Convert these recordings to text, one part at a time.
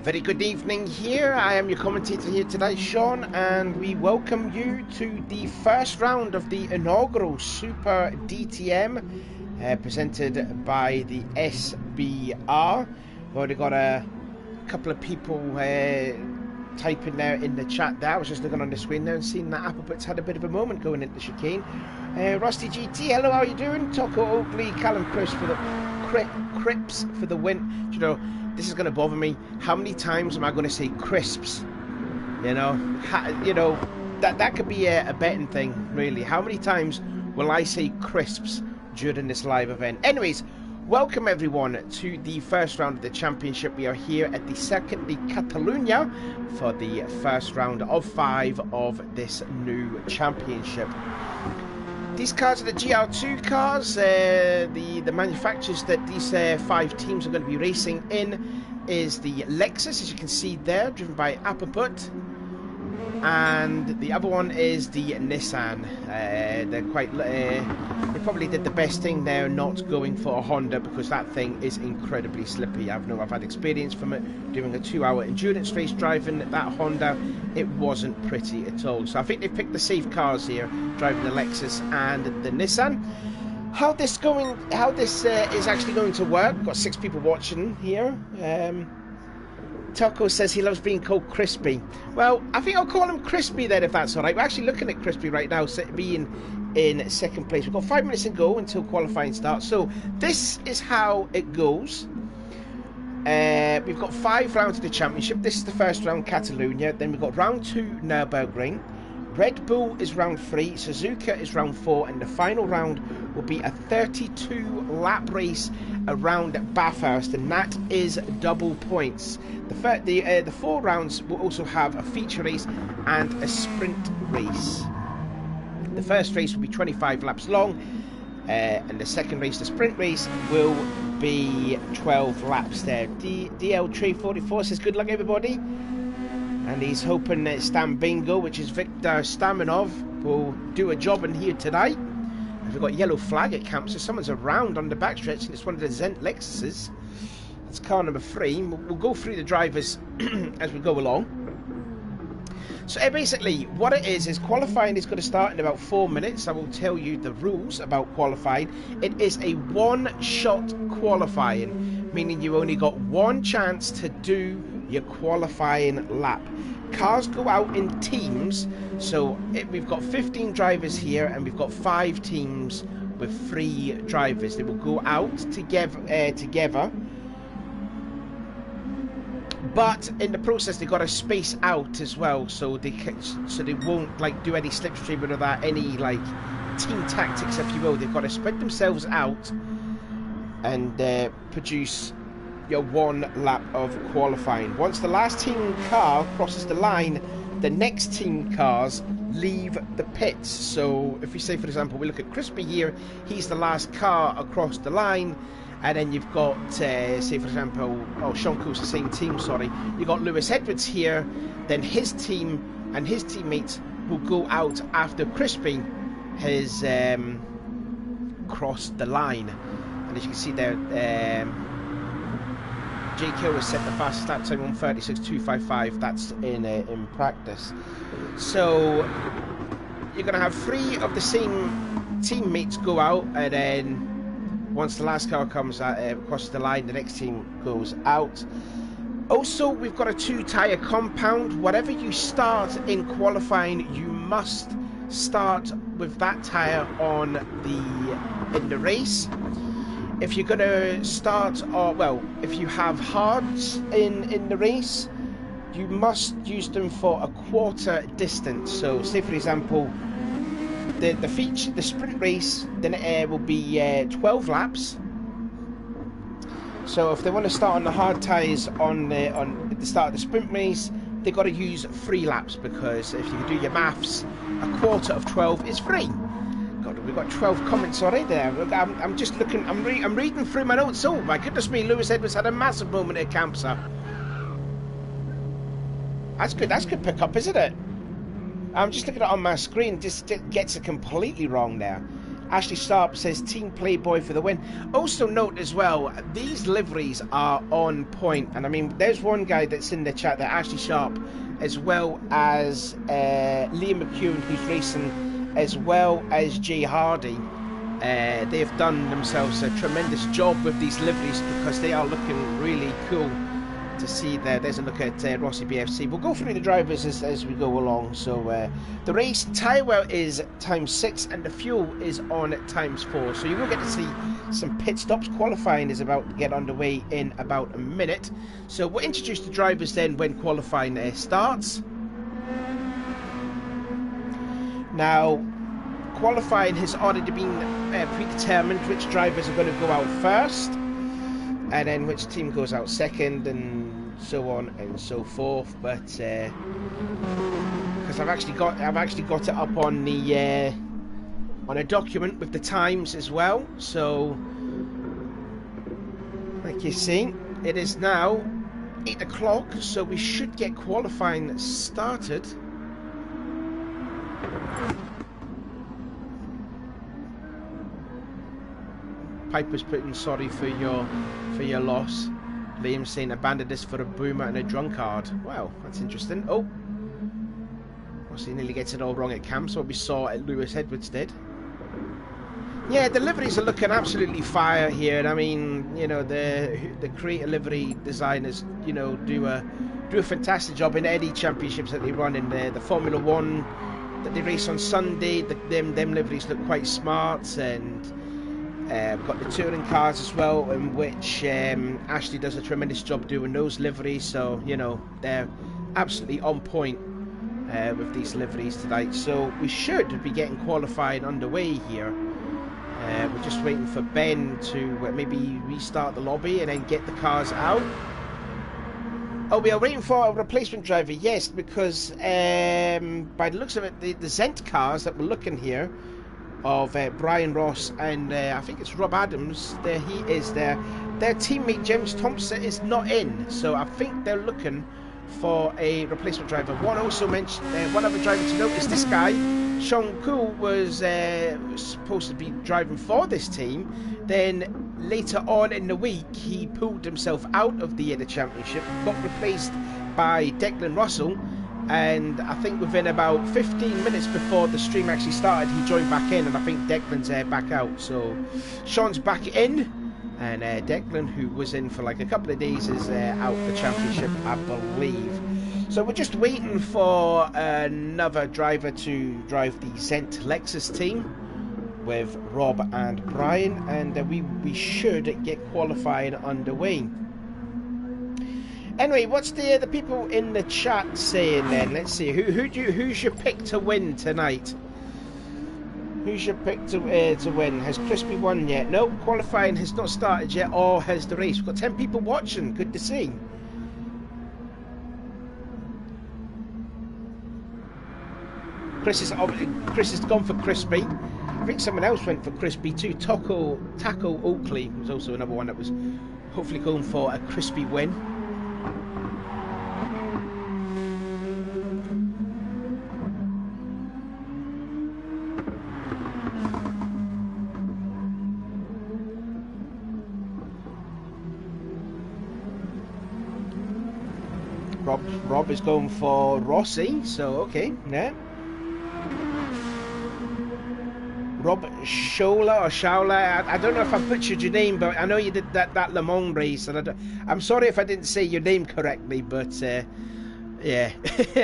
Very good evening here. I am your commentator here today, Sean, and we welcome you to the first round of the inaugural Super DTM presented by the SBR. We've already got a couple of people typing there in the chat there. I was just looking on the screen there and seeing that Applebut's had a bit of a moment going into chicane. Rusty GT, hello, how are you doing? Taco Oakley, Callum Chris for the Crips for the win. You know, this is going to bother me. How many times am I going to say crisps? You know, that could be a betting thing, really. How many times will I say crisps during this live event? Anyways, welcome everyone to the first round of the championship. We are here at the Circuit de Catalunya for the first round of 5 of this new championship. These cars are the GR2 cars. The manufacturers that these 5 teams are going to be racing in is the Lexus, as you can see there, driven by Applebut. And the other one is the Nissan. They probably did the best thing there, not going for a Honda, because that thing is incredibly slippy. I've had experience from it doing a 2-hour endurance race driving that Honda. It wasn't pretty at all. So I think they've picked the safe cars here, driving the Lexus and the Nissan. How this is actually going to work? We've got 6 people watching here. Taco says he loves being called Crispy. Well, I think I'll call him Crispy then, if that's alright. We're actually looking at Crispy right now, being in second place. We've got 5 minutes to go until qualifying starts. So this is how it goes. We've got 5 rounds of the championship. This is the first round, Catalunya. Then we've got round 2, Nürburgring. Red Bull is round 3, Suzuka is round 4, and the final round will be a 32-lap race around Bathurst, and that is double points. The 4 rounds will also have a feature race and a sprint race. The first race will be 25 laps long, and the second race, the sprint race, will be 12 laps there. DL344 says good luck everybody. And he's hoping that Stam Bingo, which is Victor Staminov, will do a job in here tonight. We've got yellow flag at camp, so someone's around on the backstretch, and it's one of the Zent Lexuses. That's car number 3. We'll go through the drivers as we go along. So basically, what it is qualifying is going to start in about 4 minutes. I will tell you the rules about qualifying. It is a one-shot qualifying, meaning you only got one chance to do your qualifying lap. Cars go out in teams, so we've got 15 drivers here, and we've got 5 teams with 3 drivers. They will go out together, but in the process they've got to space out as well, so they won't like do any slipstreaming or that, any like team tactics, if you will. They've got to spread themselves out and produce your 1 lap of qualifying. Once the last team car crosses the line, the next team cars leave the pits. So if we say, for example, we look at Crispy here, he's the last car across the line, and then you've got say for example, Sean Cool's the same team, sorry, you've got Lewis Edwards here, then his team and his teammates will go out after Crispy has crossed the line. And as you can see there, Jake Hill has set the fastest lap time on 36.255. That's in practice. So you're going to have 3 of the same teammates go out, and then once the last car comes across the line, the next team goes out. Also, we've got a 2-tyre compound. Whatever you start in qualifying, you must start with that tyre in the race. If you're going to start, if you have hards in the race, you must use them for a quarter distance. So, say for example, the sprint race, then it will be 12 laps. So if they want to start on the hard tyres on the start of the sprint race, they've got to use 3 laps, because if you do your maths, a quarter of 12 is 3. God, we've got 12 comments already there. I'm just looking, I'm reading through my notes. Oh my goodness me, Lewis Edwards had a massive moment at Campsa. That's good pick up, isn't it? I'm just looking at it on my screen, just gets it completely wrong there. Ashley Sharp says Team Playboy for the win. Also note as well, these liveries are on point. And I mean, there's one guy that's in the chat there, Ashley Sharp, as well as Liam McEwen, who's racing, as well as Jay Hardy. They've done themselves a tremendous job with these liveries because they are looking really cool to see there. There's a look at Rossi BFC. We'll go through the drivers as we go along. So the race tyre wear is ×6 and the fuel is on ×4. So you will get to see some pit stops. Qualifying is about to get underway in about a minute. So we'll introduce the drivers then when qualifying starts. Now, qualifying has already been predetermined which drivers are going to go out first, and then which team goes out second, and so on and so forth. But because I've actually got it up on the on a document with the times as well. So like you see, it is now 8 o'clock, so we should get qualifying started. Piper's putting sorry for your loss. Liam saying abandoned this for a boomer and a drunkard. Wow, that's interesting. Oh, he nearly gets it all wrong at camp. So what we saw at Lewis Edwards did. Yeah, the liveries are looking absolutely fire here, and I mean, you know, the creator livery designers, you know, do a fantastic job in any championships that they run in the Formula One that they race on Sunday. Them liveries look quite smart, and we've got the touring cars as well, in which Ashley does a tremendous job doing those liveries. So, you know, they're absolutely on point with these liveries tonight. So we should be getting qualifying underway here. We're just waiting for Ben to maybe restart the lobby and then get the cars out. Oh, we are waiting for a replacement driver, yes, because by the looks of it, the Zent cars that we're looking here of Brian Ross and I think it's Rob Adams, there he is there. Their teammate James Thompson is not in, so I think they're looking for a replacement driver. One also mentioned, one other driver to note is this guy, Sean Cool, was supposed to be driving for this team. Then later on in the week, he pulled himself out of the championship, got replaced by Declan Russell. And I think within about 15 minutes before the stream actually started, he joined back in, and I think Declan's back out. So Sean's back in, and Declan, who was in for like a couple of days, is out the championship, I believe. So we're just waiting for another driver to drive the Zent Lexus team with Rob and Brian, and we should get qualifying underway. Anyway, what's the people in the chat saying then? Let's see. Who's your pick to win tonight? Who's your pick to win? Has Crispy won yet? No, qualifying has not started yet, or has the race. We've got 10 people watching. Good to see. Chris has gone for Crispy. I think someone else went for Crispy too. Taco Oakley was also another one that was hopefully going for a Crispy win. Rob is going for Rossi, so okay, yeah. Rob Shola or Shaula, I don't know if I butchered your name, but I know you did that Le Mans race, and I'm sorry if I didn't say your name correctly, but yeah,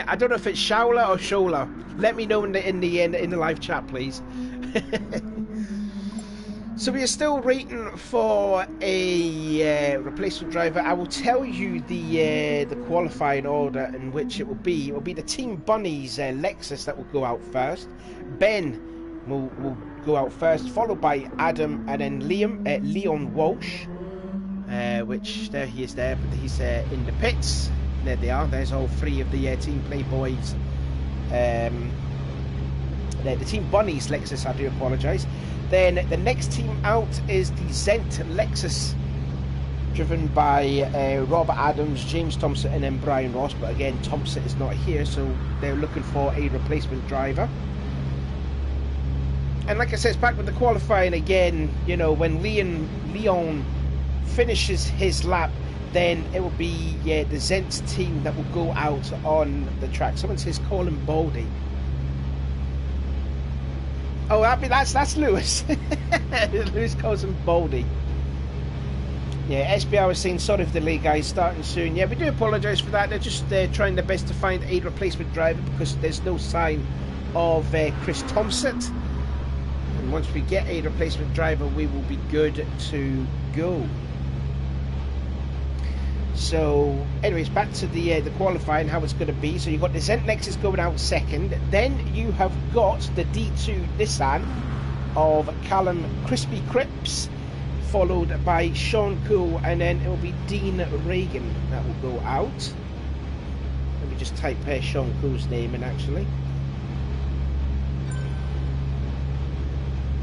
I don't know if it's Shaula or Shola. Let me know in the live chat, please. So we are still waiting for a replacement driver. I will tell you the qualifying order in which it will be. It will be the Team Bunnies Lexus that will go out first. Ben will go out first, followed by Adam, and then Leon Walsh, which there he is there, but he's in the pits. There they are. There's all three of the Team Playboys. The Team Bunnies Lexus, I do apologise. Then the next team out is the Zent Lexus, driven by Rob Adams, James Thompson, and then Brian Ross. But again, Thompson is not here, so they're looking for a replacement driver. And like I said, it's back with the qualifying again. You know, when Leon finishes his lap, then it will be the Zent's team that will go out on the track. Someone says call him Baldy. Oh, that's Lewis. Lewis calls him Baldy. Yeah, SBR was saying sorry for the delay, guys, starting soon. Yeah, we do apologise for that. They're just trying their best to find a replacement driver because there's no sign of Chris Thompson. And once we get a replacement driver, we will be good to go. So, anyways, back to the qualifying, how it's going to be. So you've got the Zent Nexus going out second. Then you have got the D2 Nissan of Callum Crispy Cripps, followed by Sean Cool, and then it will be Dean Reagan that will go out. Let me just type Sean Cool's name in, actually.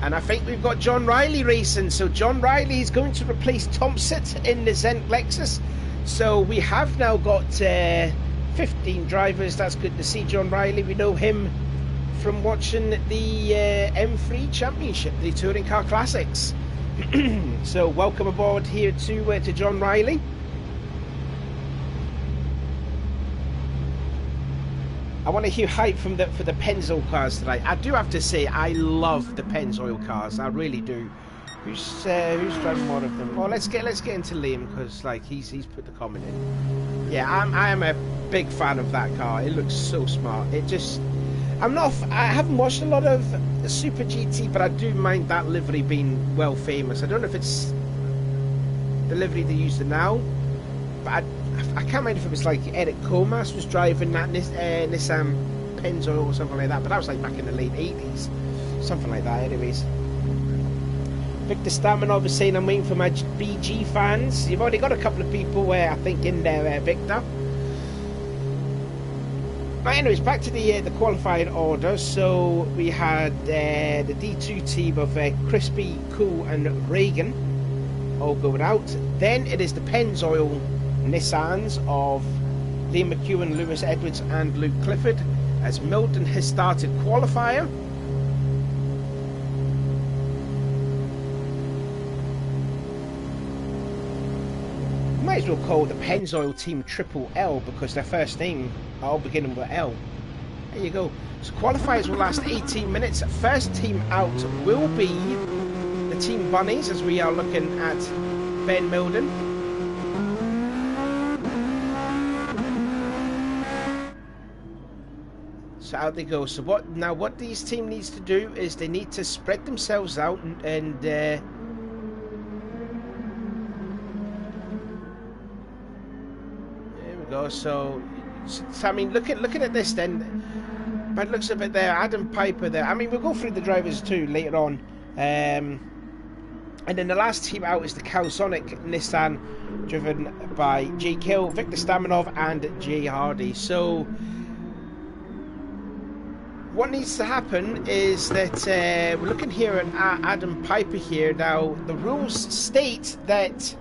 And I think we've got John Riley racing. So John Riley is going to replace Thompson in the Zent Lexus. So we have now got 15 drivers. That's good to see. John Riley, we know him from watching the M3 Championship, the Touring Car Classics. So welcome aboard here to John Riley. I want to hear hype for the Pennzoil cars tonight. I do have to say I love the Pennzoil cars. I really do. Who's driving more of them? Well, let's get into Liam because like he's put the comment in. Yeah, I am a big fan of that car. It looks so smart. It just I haven't watched a lot of Super GT, but I do mind that livery being well famous. I don't know if it's the livery they use now, but I can't remember if it was like Eric Comas was driving that Nissan Pennzoil or something like that, but that was like back in the late 80s, something like that. Anyways, Victor Staminov is saying I'm waiting for my BG fans. You've already got a couple of people I think in there, Victor. Right, anyways, back to the qualifying order. So we had the D2 team of Crispy, Cool and Reagan all going out. Then it is the Pennzoil Nissans of Liam McEwen, Lewis Edwards and Luke Clifford, as Milton has started qualifier. Might as well call the Pennzoil team Triple L because their first name are all beginning with L. There you go. So qualifiers will last 18 minutes. First team out will be the Team Bunnies, as we are looking at Ben Milden. So out they go. So what these team needs to do is they need to spread themselves out and there we go. So I mean, looking at this then, by the looks of it there, Adam Piper there. I mean, we'll go through the drivers too later on. And then the last team out is the Calsonic Nissan, driven by Jay Kill, Victor Staminov and Jay Hardy. So what needs to happen is that we're looking here at Adam Piper here. Now, the rules state that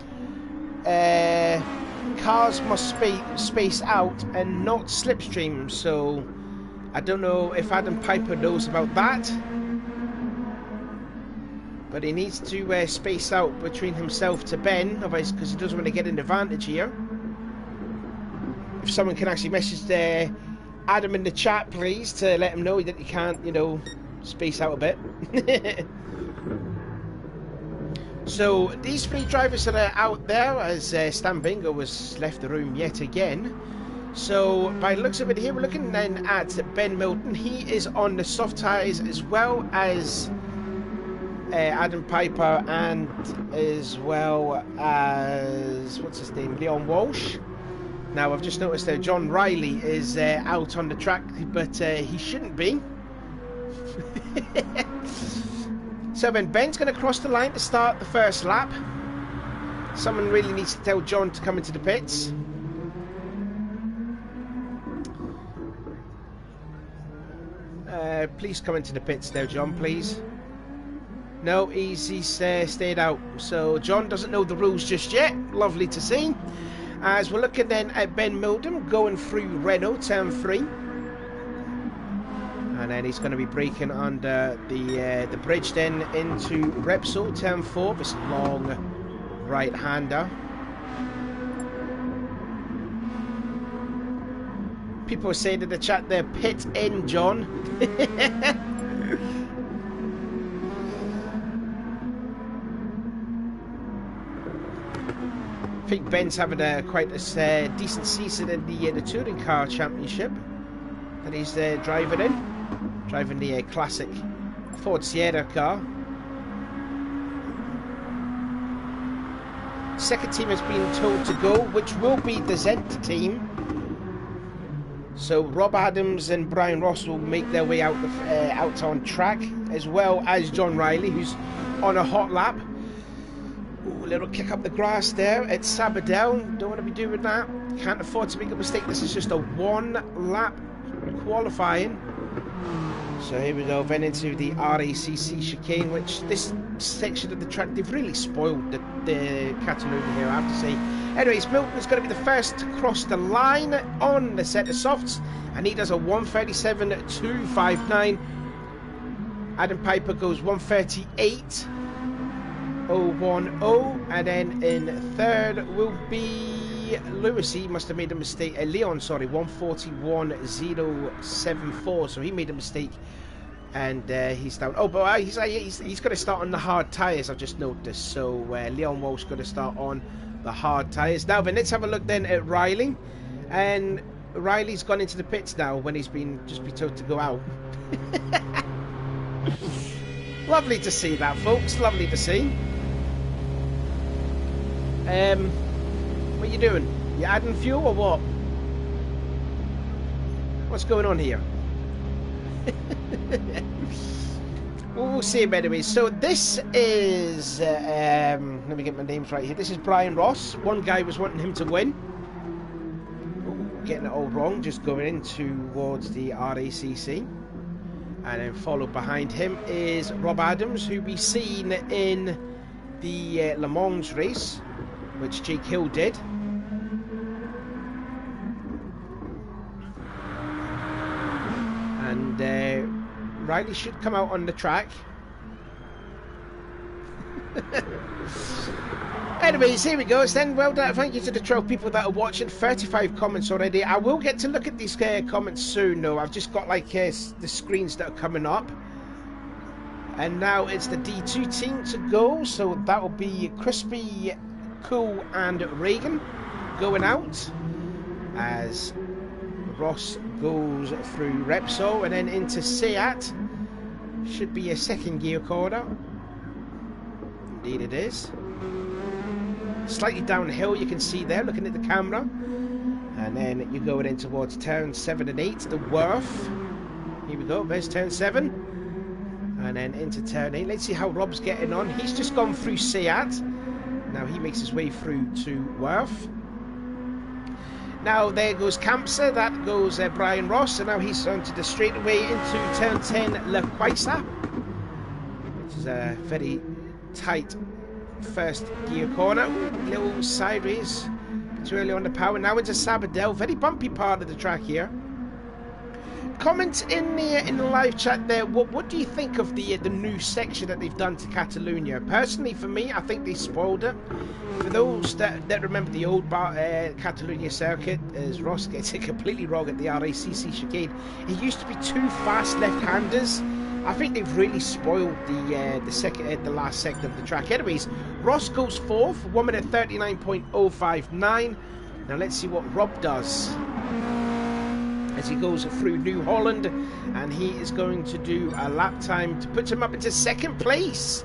cars must space out and not slipstream. So I don't know if Adam Piper knows about that, but he needs to space out between himself to Ben, otherwise, because he doesn't want to get an advantage here. If someone can actually message Adam in the chat, please, to let him know that he can't, you know, space out a bit. So these three drivers that are out there, as Stan Bingo has left the room yet again. So by the looks of it here, we're looking then at Ben Milton. He is on the soft tyres, as well as Adam Piper, and as well as, what's his name, Leon Walsh. Now I've just noticed there John Riley is out on the track, but he shouldn't be. So then Ben's going to cross the line to start the first lap. Someone really needs to tell John to come into the pits. Please come into the pits now, John, please. No, he's stayed out. So John doesn't know the rules just yet. Lovely to see. As we're looking then at Ben Milden going through Renault turn 3. And And then he's going to be braking under the bridge then into Repsol, turn 4, this long right-hander. People are saying in the chat there, pit in, John. I think Ben's having quite a decent season in the Touring Car Championship that he's driving in. Driving the classic Ford Sierra car. Second team has been told to go, which will be the Zenta team. So Rob Adams and Brian Ross will make their way out on track, as well as John Riley, who's on a hot lap. Ooh, a little kick up the grass there at Sabadell. Don't want to be doing that. Can't afford to make a mistake. This is just a one-lap qualifying. So here we go, then into the RACC chicane, which this section of the track, they've really spoiled the Catalunya here, I have to say. Anyways, Milton's going to be the first to cross the line on the set of softs, and he does a 1:37.259. Adam Piper goes 1:38.010, and then in third will be Lewis. He must have made a mistake. Leon, sorry, 1:41.074. So he made a mistake, and he's down. Oh, but he's going to start on the hard tyres, I've just noticed. So Leon Walsh going to start on the hard tyres. Now then, let's have a look then at Riley, and Riley's gone into the pits now when he's just been told to go out. Lovely to see that, folks. Lovely to see. What are you doing? You adding fuel or what? What's going on here? We'll see him anyway. So this is let me get my names right here. This is Brian Ross. One guy was wanting him to win. Ooh, getting it all wrong, just going in towards the RACC. And then followed behind him is Rob Adams, who we seen in the Le Mans race, which Jake Hill did. And Riley should come out on the track. Anyways, here we go. Then, well done. Thank you to the 12 people that are watching. 35 comments already. I will get to look at these comments soon, though. I've just got like the screens that are coming up. And now it's the D2 team to go. So that will be Crispy, Cool, and Reagan going out as Ross goes through Repsol and then into Seat. Should be a second gear corner. Indeed it is. Slightly downhill, you can see there, looking at the camera. And then you're going in towards turn 7 and 8, the Wharf. Here we go, there's turn 7. And then into turn 8. Let's see how Rob's getting on. He's just gone through Seat. Now he makes his way through to Wharf. Now there goes Campsa, that goes Brian Ross, and now he's onto the straightaway into turn 10, La Quaisa, which is a very tight first gear corner. Ooh, little sideways, too early on the power. Now into Sabadell, very bumpy part of the track here. Comment in the live chat there. What do you think of the new section that they've done to Catalunya? Personally, for me, I think they spoiled it. For those that remember the old Catalunya circuit, as Ross gets it completely wrong at the RACC chicane, it used to be two fast left-handers. I think they've really spoiled the last sector of the track. Anyways, Ross goes 4th, 1:39.059. Now let's see what Rob does as he goes through New Holland, and he is going to do a lap time to put him up into second place.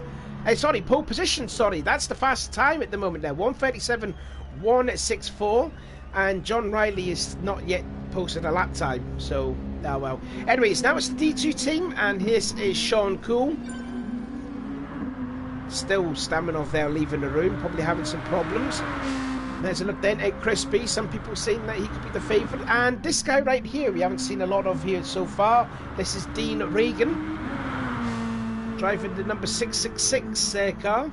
Sorry, pole position, sorry. That's the fastest time at the moment there, 1:37.164, and John Riley is not yet posted a lap time, so, oh well. Anyways, now it's the D2 team, and here is Sean Cool. Still Staminov there leaving the room, probably having some problems. There's a look then at Crispy. Some people saying that he could be the favourite. And this guy right here, we haven't seen a lot of here so far. This is Dean Regan, driving the number 666 car.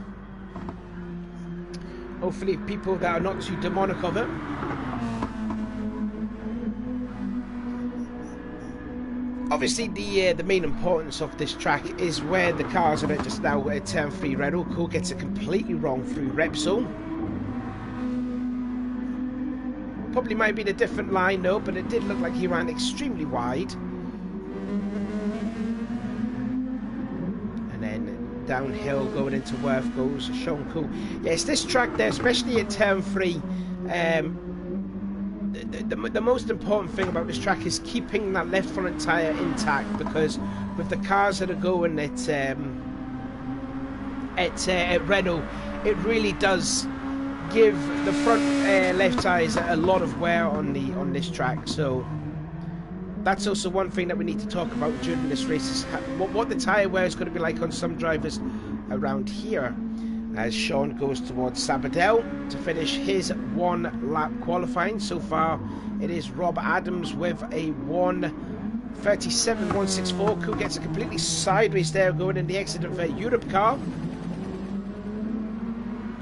Hopefully people that are not too demonic of it. Obviously, the main importance of this track is where the cars are at just now at turn 3. Renault Cole gets it completely wrong through Repsol. Probably might be a different line though, but it did look like he ran extremely wide. And then downhill going into Worth goes Sean Cole. Yes, this track there, especially at turn 3, the most important thing about this track is keeping that left front tyre intact, because with the cars that are going at Renault, it really does give the front left tyres a lot of wear on this track. So that's also one thing that we need to talk about during this race, is what the tyre wear is going to be like on some drivers around here, as Sean goes towards Sabadell to finish his 1 lap qualifying. So far it is Rob Adams with a 1:37.164. Who gets a completely sideways there going in the exit of a Europe car.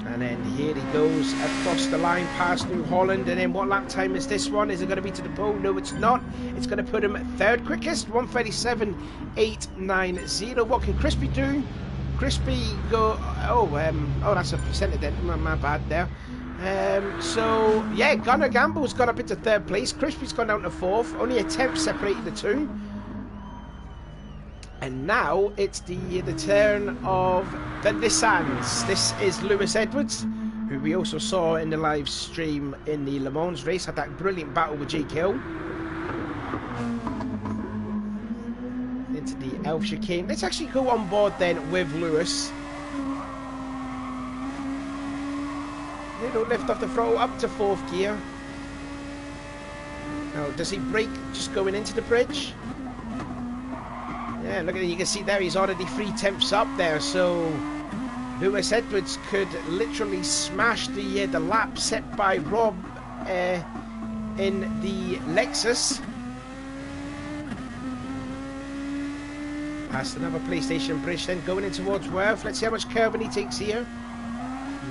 And then here he goes across the line past New Holland. And then what lap time is this one? Is it going to be to the pole? No, it's not. It's going to put him 3rd quickest, 1:37.890. What can Crispy do? Crispy go... Oh, that's a percentage then. My bad there. So, yeah, Gunnar Gamble's got up into 3rd place. Crispy's gone down to 4th. Only a tenth separated the two. And now it's the turn of the Nissans. This is Lewis Edwards, who we also saw in the live stream in the Le Mans race. Had that brilliant battle with Jake Hill. Into the Elf chicane. Let's actually go on board then with Lewis. Little lift off the throttle up to 4th gear. Now, does he brake just going into the bridge? Yeah, look at it. You can see there he's already 3 tenths up there. So Lewis Edwards could literally smash the lap set by Rob in the Lexus. Past another PlayStation bridge, then going in towards Worth. Let's see how much curbing he takes here.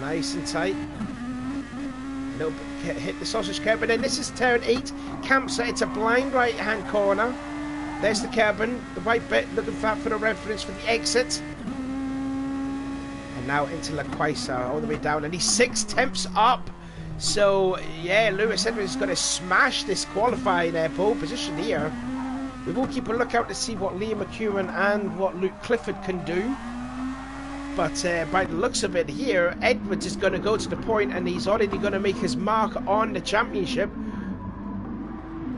Nice and tight. Little bit, hit the sausage curb, and then this is turn 8. Campsite. It's a blind right-hand corner. There's the curbing, the white bit, looking for the reference for the exit. And now into La Quaisa, all the way down, and he's 6 tenths up. So yeah, Lewis Edwards is going to smash this qualifying pole position here. We will keep a lookout to see what Liam McEwen and what Luke Clifford can do. But by the looks of it here, Edwards is going to go to the point, and he's already going to make his mark on the championship.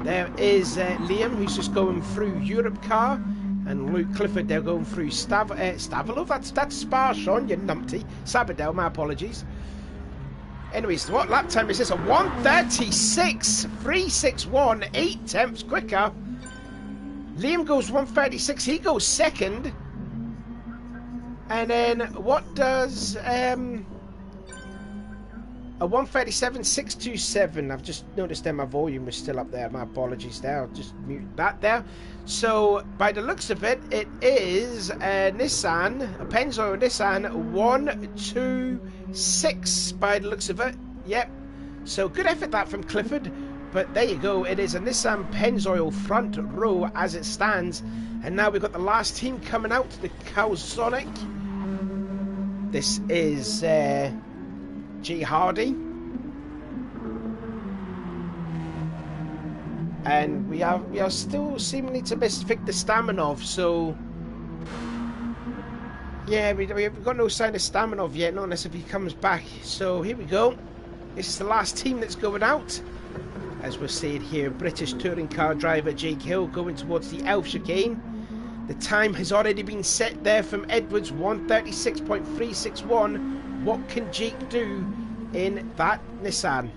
There is Liam, who's just going through Europe car, and Luke Clifford, they're going through Stavelov. That's Spa, Sean, you numpty. Sabadell, my apologies. Anyways, what lap time is this? A 1:36.361, 8 tenths quicker. Liam goes 1:36, he goes 2nd. And then what does a 1:37.627? I've just noticed that my volume was still up there. My apologies there. I'll just mute that there. So by the looks of it, it is a Nissan, a Pennzoil Nissan 1:26 by the looks of it. Yep. So good effort that from Clifford. But there you go. It is a Nissan Pennzoil front row as it stands. And now we've got the last team coming out, the Calsonic. This is G. Hardy. And we are still seemingly to miss Victor Stamanov, so yeah, we've got no sign of Stamanov yet, not unless if he comes back. So here we go. This is the last team that's going out. As we're seeing here, British touring car driver Jake Hill going towards the Elf chicane. The time has already been set there from Edwards, 1:36.361. What can Jake do in that Nissan?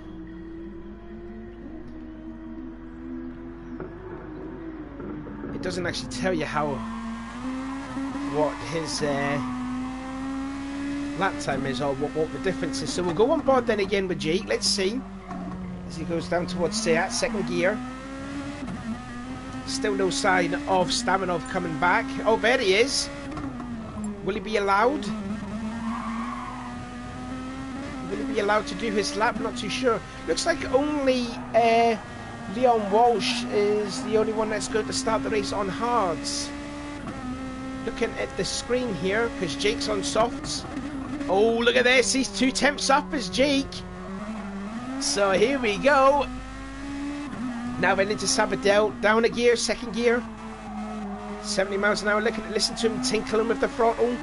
It doesn't actually tell you what his lap time is, or what the difference is. So we'll go on board then again with Jake. Let's see as he goes down towards Seat, 2nd gear. Still no sign of Stamanov coming back. Oh, there he is. Will he be allowed? Will he be allowed to do his lap? Not too sure. Looks like only Leon Walsh is the only one that's going to start the race on hards. Looking at the screen here, because Jake's on softs. Oh, look at this. He's 2 temps up as Jake. So here we go. Now then into Sabadell. Down a gear, second gear. 70 miles an hour. Listen to him tinkling with the throttle.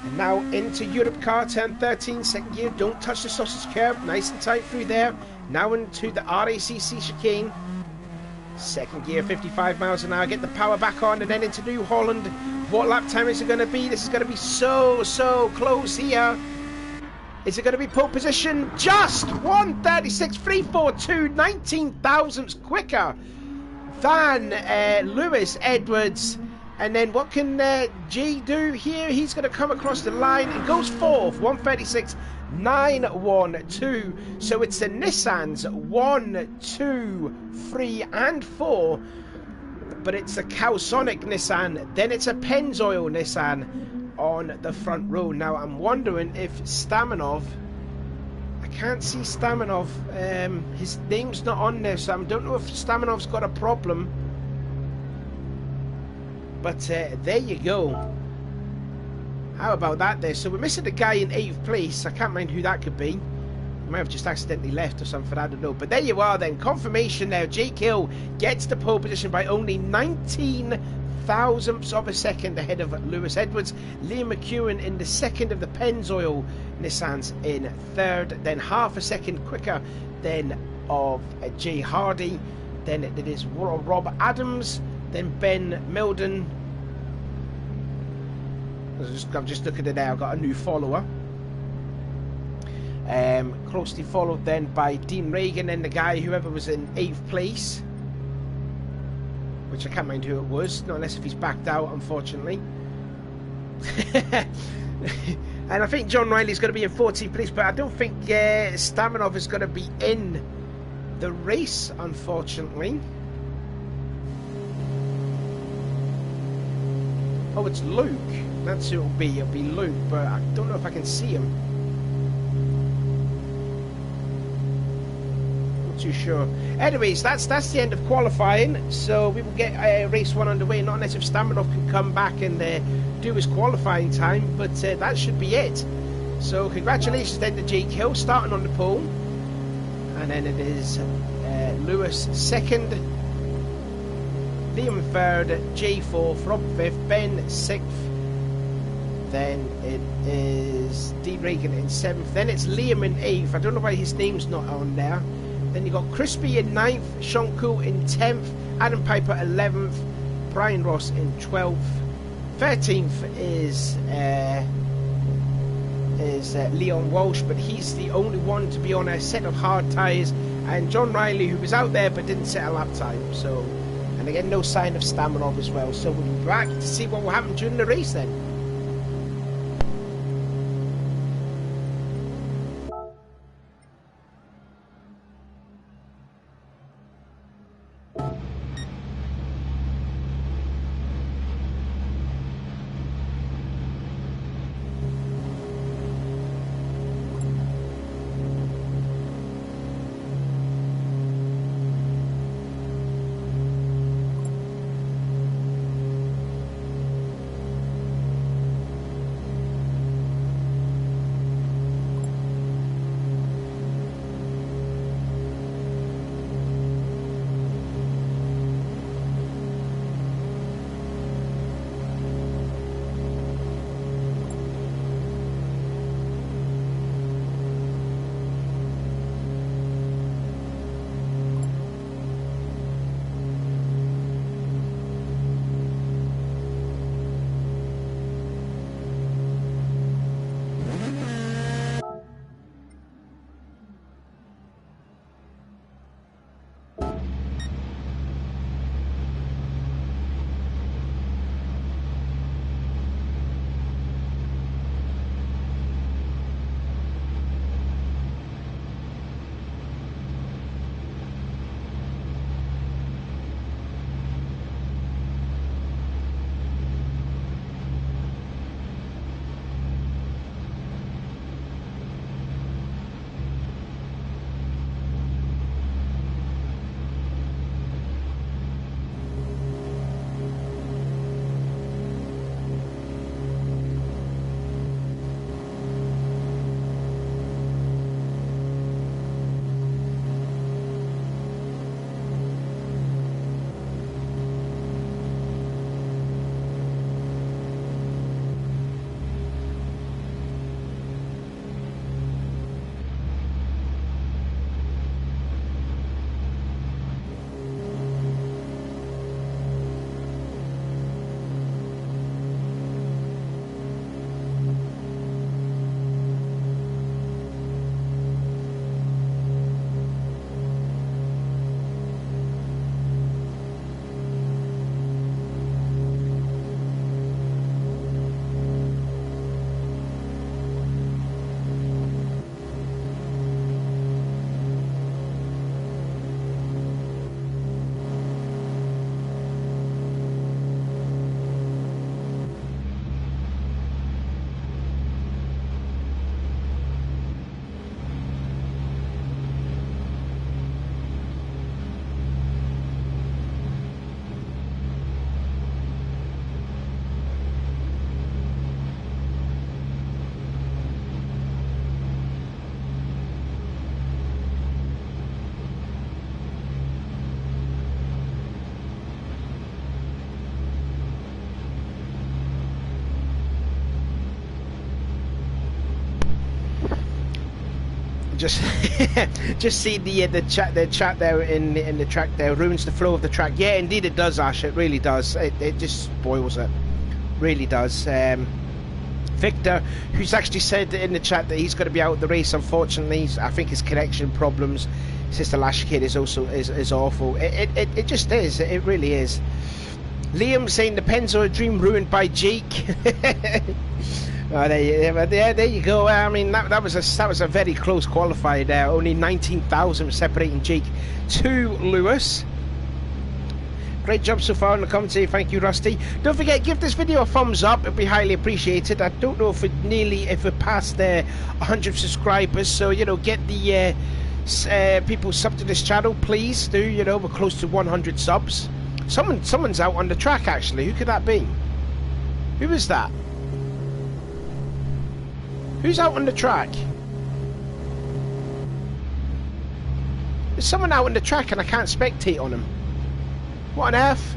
And now into Europe car, turn 13, second gear. Don't touch the sausage curb. Nice and tight through there. Now into the RACC chicane. Second gear, 55 miles an hour. Get the power back on and then into New Holland. What lap time is it going to be? This is going to be so close here. Is it going to be pole position? Just 1:36.342, 19 thousandths quicker than Lewis Edwards. And then what can G do here? He's going to come across the line and goes fourth, 1:36.912. So it's the Nissans 1, 2, 3 and 4. But it's a Cowsonic Nissan, then it's a Pennzoil Nissan on the front row. Now I'm wondering if Staminov, I can't see Staminov, his name's not on there, so I don't know if Staminov's got a problem. But there you go. How about that there? So we're missing the guy in 8th place. I can't mind who that could be. He might have just accidentally left or something, I don't know. But there you are then. Confirmation now. Jake Hill gets the pole position by only 19 thousandths of a second ahead of Lewis Edwards. Liam McEwen in the second of the Pennzoil Nissans in third. Then half a second quicker than of Jay Hardy. Then it is Rob Adams. Then Ben Milden. I'm just looking at it now. I've got a new follower. Closely followed then by Dean Reagan and the guy, whoever was in 8th place, which I can't mind who it was, not unless if he's backed out, unfortunately. And I think John Riley's going to be in 14th place, but I don't think Staminov is going to be in the race, unfortunately. Oh, it's Luke. That's who it'll be. It'll be Luke, but I don't know if I can see him. Too sure. Anyways, that's the end of qualifying, so we will get race 1 underway. Not unless if Staminov can come back and do his qualifying time, but that should be it. So congratulations then to Jake Hill starting on the pole, and then it is Lewis second, Liam third, Jay fourth, Rob fifth, Ben sixth, then it is Dean Reagan in seventh, then it's Liam in eighth. I don't know why his name's not on there. Then you got Crispy in 9th, Sean Cool in 10th, Adam Piper 11th, Brian Ross in 12th. 13th is Leon Walsh, but he's the only one to be on a set of hard tyres. And John Riley, who was out there but didn't set a lap time. So, and again, no sign of Staminov as well. So we'll be back to see what will happen during the race then. Just just see the chat there in the track there ruins the flow of the track. Yeah, indeed it does, Ash. It really does. It just spoils it. Really does. Victor, who's actually said in the chat that he's going to be out of the race, unfortunately. I think his connection problems. Sister Lash Kid is also is awful. It just is. It really is. Liam saying the Pennzoil dream ruined by Jake. Oh, there you go. I mean, that was a very close qualifier there. Only 19,000 separating Jake to Lewis. Great job so far on the commentary. Thank you, Rusty. Don't forget, give this video a thumbs up. It'd be highly appreciated. I don't know if we're past the 100 subscribers, so you know, get the people sub to this channel, please do. You know, we're close to 100 subs. Someone's out on the track actually. Who could that be? Who is that? Who's out on the track? There's someone out on the track and I can't spectate on him. What on earth?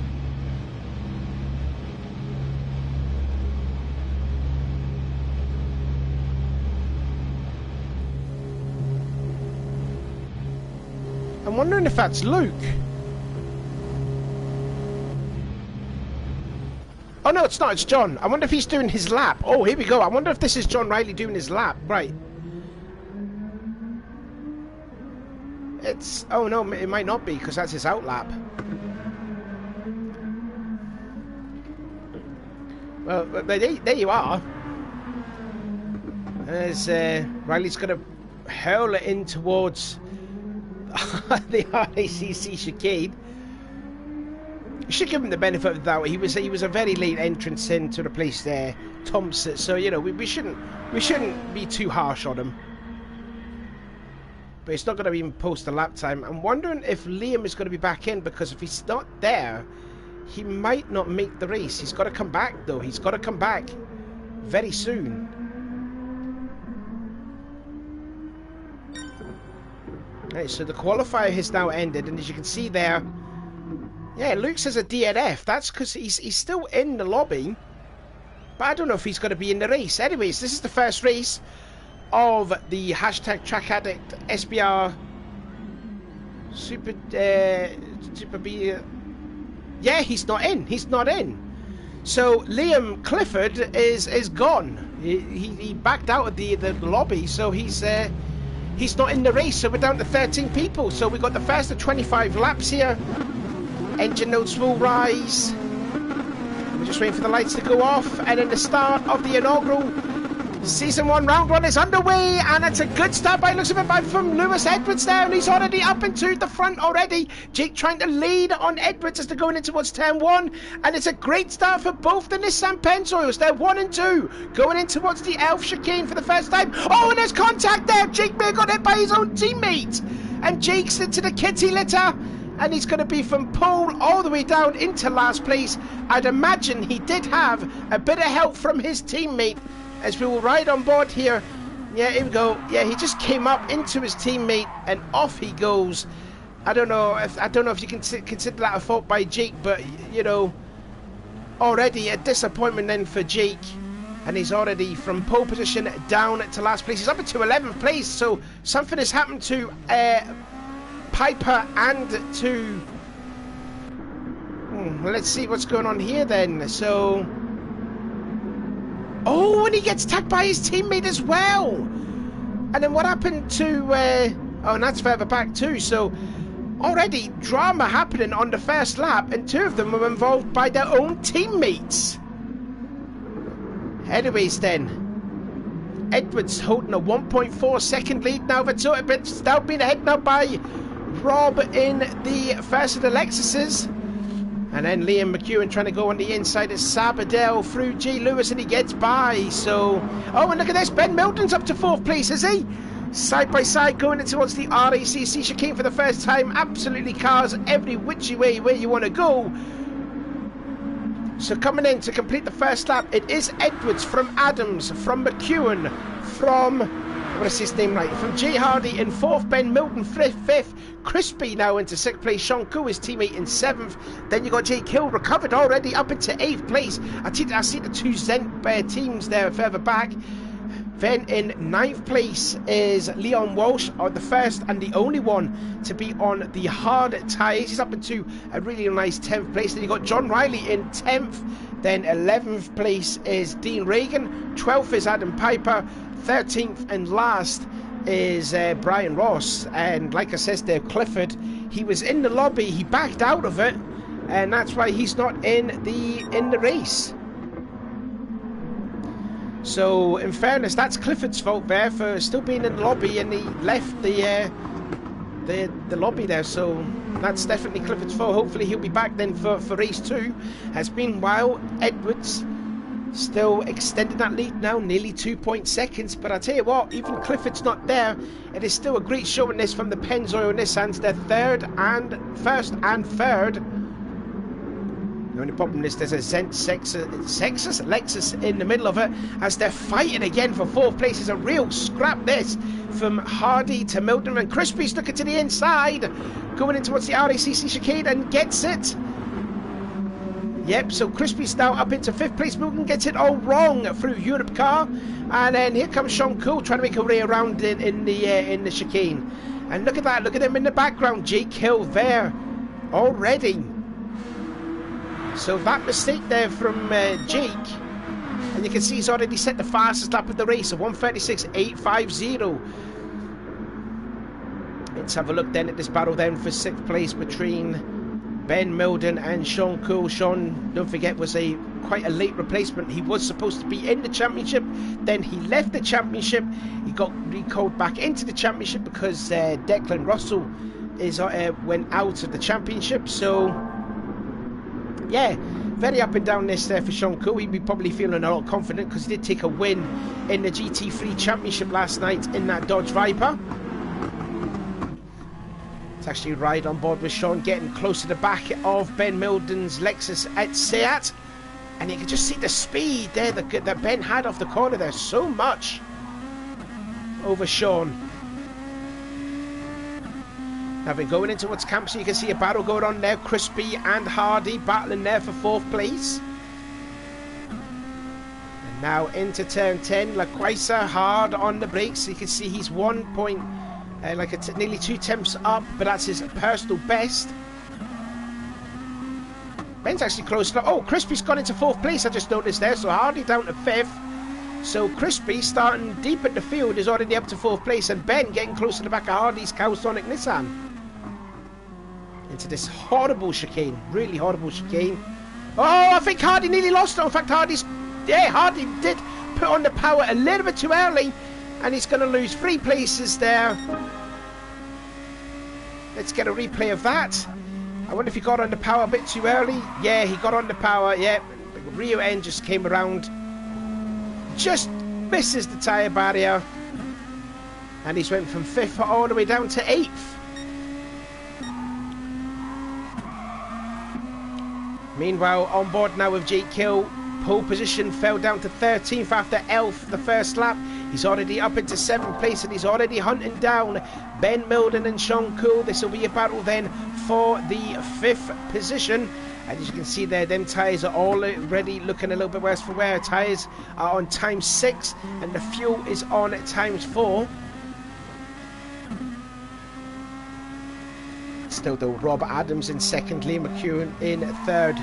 I'm wondering if that's Luke. Oh no, it's not, it's John. I wonder if he's doing his lap. Oh, here we go. I wonder if this is John Riley doing his lap. Right. It's... Oh no, it might not be, because that's his out lap. Well, there you are. As Riley's going to hurl it in towards the RACC chicane. You should give him the benefit of the doubt. He was a very late entrance in to replace Thompson, so you know we shouldn't be too harsh on him. But it's not going to even post a lap time. I'm wondering if Liam is going to be back in, because if he's not there, he might not make the race. He's got to come back though. He's got to come back very soon. Right, so the qualifier has now ended, and as you can see there. Yeah, Luke says a DNF. That's because he's still in the lobby. But I don't know if he's going to be in the race. Anyways, this is the first race of the hashtag Track Addict SBR Super B. Yeah, he's not in. He's not in. So Liam Clifford is gone. He backed out of the lobby, so he's not in the race. So we're down to 13 people. So we've got the first of 25 laps here. Engine notes will rise. We're just waiting for the lights to go off, and then the start of the inaugural Season 1 Round 1 is underway, and it's a good start by looks of it from Lewis Edwards there, and he's already up into the front already. Jake trying to lead on Edwards as they're going in towards turn 1, and it's a great start for both the Nissan Pennzoils. They're 1 and 2, going in towards the Elf chicane for the first time. Oh, and there's contact there. Jake may have got hit by his own teammate, and Jake's into the kitty litter. And he's going to be from pole all the way down into last place. I'd imagine he did have a bit of help from his teammate as we will ride on board here. Yeah, here we go. Yeah, he just came up into his teammate and off he goes. I don't know if you can consider that a fault by Jake, but you know, already a disappointment then for Jake. And he's already from pole position down to last place. He's up into 11th place, so something has happened to Piper and to let's see what's going on here then. So oh, and he gets tagged by his teammate as well. And then what happened to oh, and that's further back too. So already drama happening on the first lap, and 2 of them were involved by their own teammates. Anyways then, Edwards holding a 1.4 second lead now. But it's now being ahead now by Rob in the first of the Lexuses, and then Liam McEwen trying to go on the inside of Sabadell through G. Lewis, and he gets by. So, oh, and look at this, Ben Milton's up to 4th place, is he? Side by side going in towards the RACC chicane for the first time. Absolutely cars every which way where you want to go. So coming in to complete the first lap, it is Edwards from Adams, from McEwen, from... what is his name right? From Jay Hardy in 4th, Ben Milton 5th, Crispy now into 6th place, Sean Koo, his teammate, in 7th. Then you got Jake Hill recovered already up into 8th place. I see the 2 Zent teams there further back. Then in 9th place is Leon Walsh, the first and the only one to be on the hard tyres. He's up into a really nice 10th place. Then you've got John Riley in 10th. Then 11th place is Dean Reagan. 12th is Adam Piper. 13th and last is Brian Ross. And like I said there, Clifford, he was in the lobby. He backed out of it. And that's why he's not in the race. So, in fairness, that's Clifford's fault there for still being in the lobby, and he left the lobby there. So that's definitely Clifford's fault. Hopefully he'll be back then for race 2. As meanwhile, Edwards still extended that lead now, nearly 2 seconds. But I tell you what, even Clifford's not there. It is still a great showing this from the Pennzoil Nissans. They're first and third. The only problem is there's a Lexus in the middle of it as they're fighting again for 4th place. It's a real scrap this from Hardy to Milton, and Crispy's looking to the inside, going in towards the RACC chicane and gets it. Yep, so Crispy's now up into 5th place. Milton gets it all wrong through Europe car, and then here comes Sean Cool trying to make a way around in the chicane. And look at that, look at him in the background, Jake Hill there already. So that mistake there from Jake, and you can see he's already set the fastest lap of the race, a 1:36.850. Let's have a look then at this battle then for 6th place between Ben Milden and Sean Cool. Sean, don't forget, was quite a late replacement. He was supposed to be in the championship, then he left the championship. He got recalled back into the championship because Declan Russell went out of the championship. So yeah, very up and down this there for Sean Cool. He'd be probably feeling a lot confident because he did take a win in the GT3 Championship last night in that Dodge Viper. Let's actually ride on board with Sean, getting close to the back of Ben Milden's Lexus at Seat. And you can just see the speed there that Ben had off the corner there. So much over Sean. Now we're going into what's camp, so you can see a battle going on there. Crispy and Hardy battling there for 4th place. And now into turn 10, Laquaisa hard on the brakes. So you can see he's 1 point, nearly 2 tenths up, but that's his personal best. Ben's actually close. Oh, Crispy's gone into 4th place, I just noticed there. So Hardy down to 5th. So Crispy, starting deep at the field, is already up to 4th place, and Ben getting close to the back of Hardy's Cowsonic Nissan. Into this horrible chicane, really horrible chicane. Oh, I think Hardy nearly lost it. In fact, Hardy did put on the power a little bit too early, and he's going to lose 3 places there. Let's get a replay of that. I wonder if he got on the power a bit too early. Yeah, he got on the power. Yeah, the rear end just came around, just misses the tyre barrier, and he's went from 5th all the way down to 8th. Meanwhile, on board now with Jake Hill, pole position fell down to 13th after Elf the first lap. He's already up into 7th place, and he's already hunting down Ben Milden and Sean Cool. This will be a battle then for the 5th position. And as you can see there, them tyres are already looking a little bit worse for wear. Tyres are on ×6, and the fuel is on ×4. Still though, Rob Adams in 2nd, Liam McEwen in 3rd.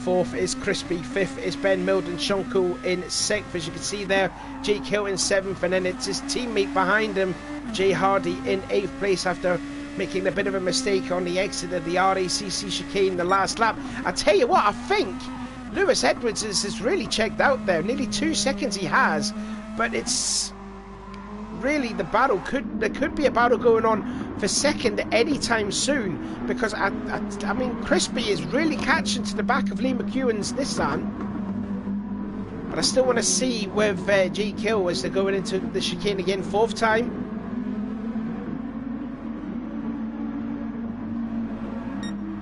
4th is Crispy, 5th is Ben Milden, Sean Cool in 6th. As you can see there, Jake Hill in 7th, and then it's his teammate behind him, Jay Hardy, in 8th place after making a bit of a mistake on the exit of the RACC chicane the last lap. I tell you what, I think Lewis Edwards is really checked out there. Nearly 2 seconds he has, but it's really the battle there could be a battle going on for 2nd anytime soon, because I mean, Crispy is really catching to the back of Lee McEwen's Nissan. But I still want to see with Jake Hill as they're going into the chicane again, 4th time.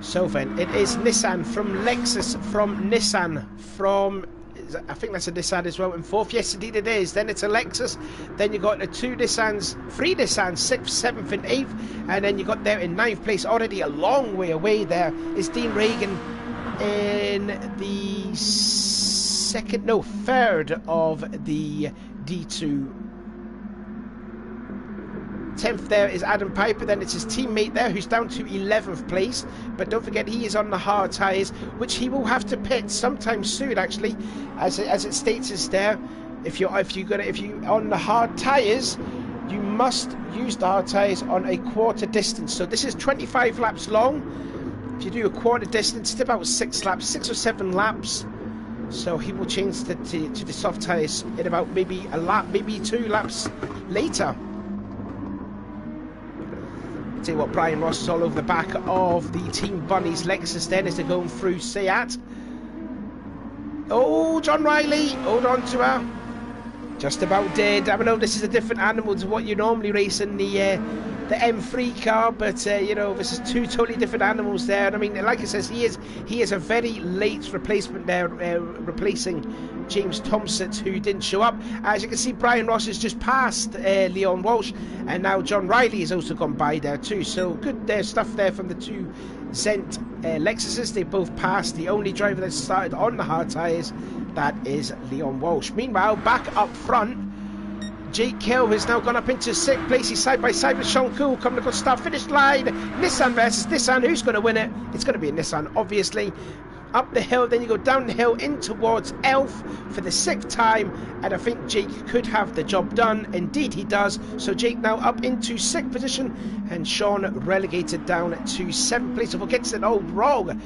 So then, it is Nissan from Lexus, from Nissan, from, I think that's a Nissan as well, in 4th. Yes, indeed it is. Then it's a Lexus. Then you got the 3 Nissans, 6th, 7th and 8th. And then you got there in 9th place, already a long way away there, is Dean Reagan in the 3rd of the D2. 10th there is Adam Piper, then it's his teammate there who's down to 11th place, but don't forget he is on the hard tyres, which he will have to pit sometime soon actually, as it states is there. If you're on the hard tyres, you must use the hard tyres on a quarter distance. So this is 25 laps long. If you do a quarter distance, it's about 6 or 7 laps. So he will change to the soft tyres in about maybe a lap, maybe 2 laps later. Tell you what, Brian Ross is all over the back of the Team Bunnies Lexus then as they're going through Seat. Oh, John Riley, hold on to her. Just about dead. I know this is a different animal to what you normally race in the M3 car, but you know, this is 2 totally different animals there. And I mean, like it says, he is a very late replacement there, replacing James Thompson, who didn't show up. As you can see, Brian Ross has just passed Leon Walsh, and now John Riley has also gone by there too. So good stuff there from the 2 Zent Lexuses. They both passed. The only driver that started on the hard tyres, that is Leon Walsh. Meanwhile, back up front, Jake Hill has now gone up into 6th place. He's side by side with Sean Cool, coming to the start finish line. Nissan versus Nissan. Who's going to win it? It's going to be a Nissan, obviously. Up the hill, then you go down the hill in towards Elf for the 6th time, and I think Jake could have the job done. Indeed he does. So Jake now up into 6th position, and Sean relegated down to 7th place. So we'll get to an old wrong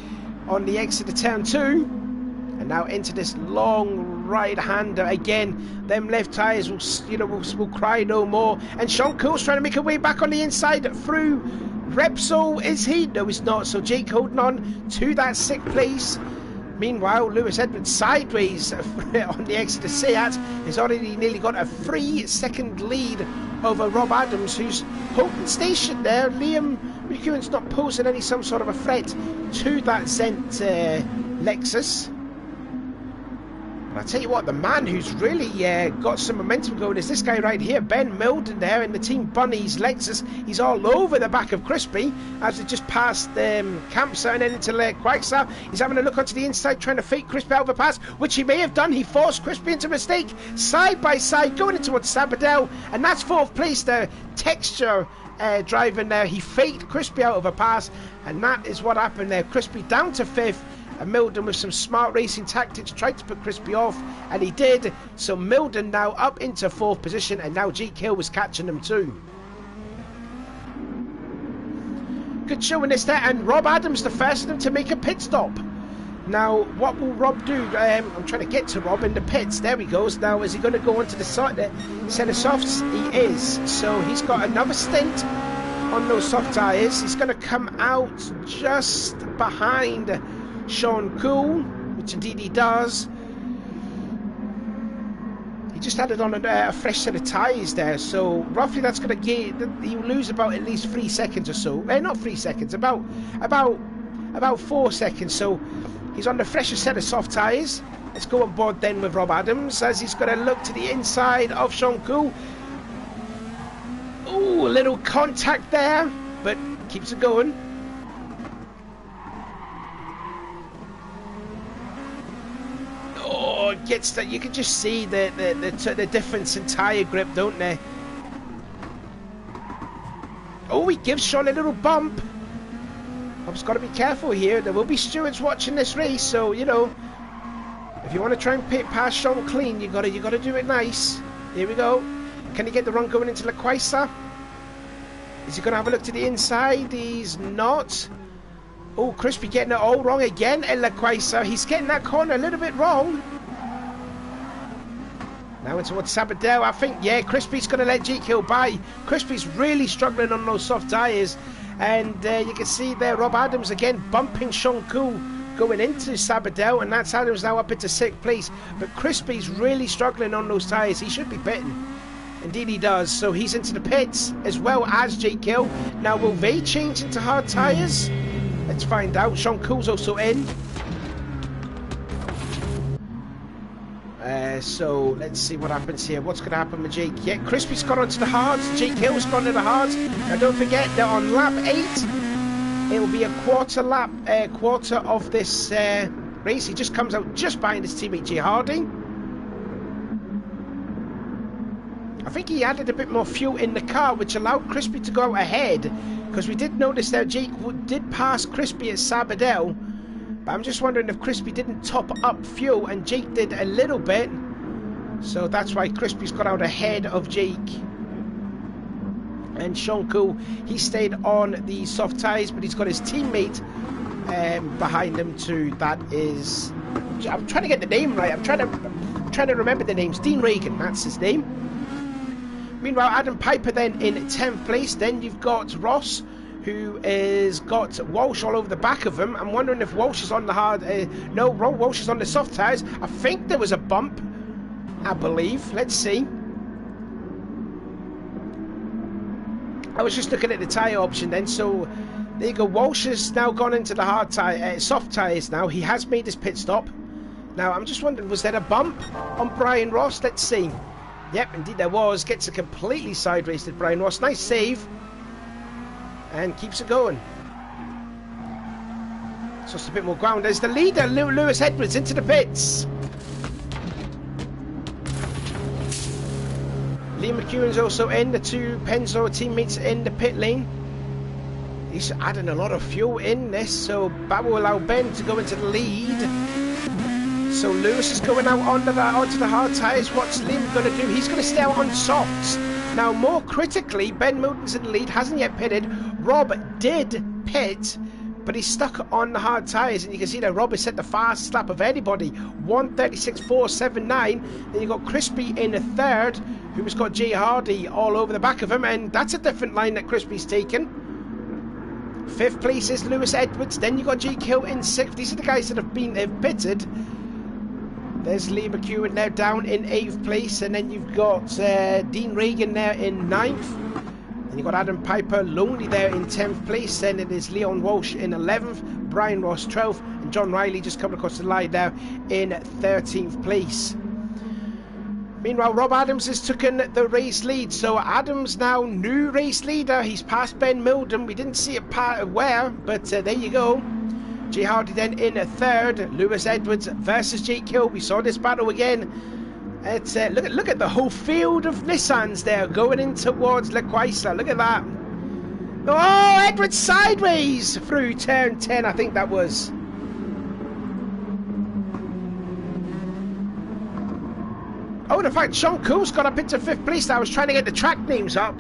on the exit of turn 2, and now into this long right-hander again. Them left tyres will cry no more, and Sean Cool's trying to make a way back on the inside through Repsol. Is he? No, he's not. So Jake holding on to that 6th place. Meanwhile, Lewis Edwards sideways on the exit of Seat has already nearly got a 3-second lead over Rob Adams, who's holding station there. Liam McEwen's not posing any some sort of a threat to that Zent Lexus. And I'll tell you what, the man who's really got some momentum going is this guy right here, Ben Milden there in the Team Bunnies Lexus. He's all over the back of Crispy as they just passed campsite and then into Quagstar. He's having a look onto the inside, trying to fake Crispy out of a pass, which he may have done. He forced Crispy into a mistake. Side by side, going into towards Sabadell, and that's 4th place there. Texture driving there. He faked Crispy out of a pass, and that is what happened there. Crispy down to 5th. And Milden with some smart racing tactics tried to put Crispy off, and he did. So Milden now up into 4th position, and now Jake Hill was catching them too. Good showing this there, and Rob Adams the first of them to make a pit stop. Now what will Rob do? I'm trying to get to Rob in the pits. There he goes. Now is he going to go onto the side set of softs? He is. So he's got another stint on those soft tyres. He's going to come out just behind Sean Cool, which indeed he does. He just added on a fresh set of tyres there, so roughly that's going to get, he'll lose about at least 3 seconds or so. Not 3 seconds, about 4 seconds. So he's on the fresher set of soft tyres. Let's go on board then with Rob Adams as he's going to look to the inside of Sean Cool. Ooh, a little contact there, but keeps it going. Gets that, you can just see the difference in tyre grip, don't they? Oh, he gives Sean a little bump. I've just got to be careful here. There will be stewards watching this race, so you know, if you want to try and pit past Sean clean, you gotta do it nice. Here we go. Can he get the run going into La Quaisa? Is he gonna have a look to the inside? He's not. Oh, Crispy getting it all wrong again in La Quaisa. He's getting that corner a little bit wrong. Now into towards Sabadell. I think, yeah, Crispy's going to let Jake Hill by. Crispy's really struggling on those soft tyres. And you can see there Rob Adams again bumping Sean Cool going into Sabadell. And that's Adams now up into 6th place. But Crispy's really struggling on those tyres. He should be pitting. Indeed he does. So he's into the pits as well as Jake Hill. Now will they change into hard tyres? Let's find out. Sean Cool's also in. So let's see what happens here. What's going to happen with Jake? Yeah, Crispy's gone onto the hards. Jake Hill's gone to the hards. Now don't forget that on lap 8, it will be a quarter of this race. He just comes out just behind his teammate Jay Harding. I think he added a bit more fuel in the car, which allowed Crispy to go out ahead, because we did notice that Jake did pass Crispy at Sabadell, but I'm just wondering if Crispy didn't top up fuel and Jake did a little bit, so that's why Crispy's got out ahead of Jake. And Sean Cool, he stayed on the soft tyres, but he's got his teammate behind him too. That is, I'm trying to get the name right. I'm trying to remember the names. Dean Reagan, that's his name. Meanwhile, Adam Piper then in 10th place. Then you've got Ross, who is got Walsh all over the back of him. I'm wondering if Walsh is on the hard. No, Walsh is on the soft tyres. I think there was a bump, I believe. Let's see. I was just looking at the tyre option then. So there you go. Walsh has now gone into the hard tyre, soft tyres now. He has made his pit stop. Now I'm just wondering, was there a bump on Brian Ross? Let's see. Yep, indeed there was. Gets it completely sideways to Brian Ross. Nice save. And keeps it going. Just a bit more ground. There's the leader, Lewis Edwards, into the pits. Liam McEwen's also in. The two Pennzoil teammates in the pit lane. He's adding a lot of fuel in this, so that will allow Ben to go into the lead. So Lewis is going out onto the hard tyres. What's Liam going to do? He's going to stay out on softs. Now, more critically, Ben Moulton's in the lead, hasn't yet pitted. Rob did pit, but he's stuck on the hard tyres. And you can see that Rob has set the fastest lap of anybody, 1:36.479. Then you've got Crispy in a third, who's got Jay Hardy all over the back of him. And that's a different line that Crispy's taken. 5th place is Lewis Edwards. Then you've got Jake Hill in 6th. These are the guys that have pitted. There's Lee McEwen now down in 8th place, and then you've got Dean Reagan there in 9th. And you've got Adam Piper lonely there in 10th place. Then it is Leon Walsh in 11th, Brian Ross 12th, and John Riley just coming across the line there in 13th place. Meanwhile, Rob Adams has taken the race lead, so Adams now new race leader. He's passed Ben Milden. We didn't see it where, but there you go. Jay Hardy then in a third. Lewis Edwards versus Jake Hill. We saw this battle again. It's look at the whole field of Nissans there going in towards La Quaisa. Look at that. Oh, Edwards sideways through turn 10, I think that was. Oh, in fact, Sean Cool's got up into 5th place. I was trying to get the track names up.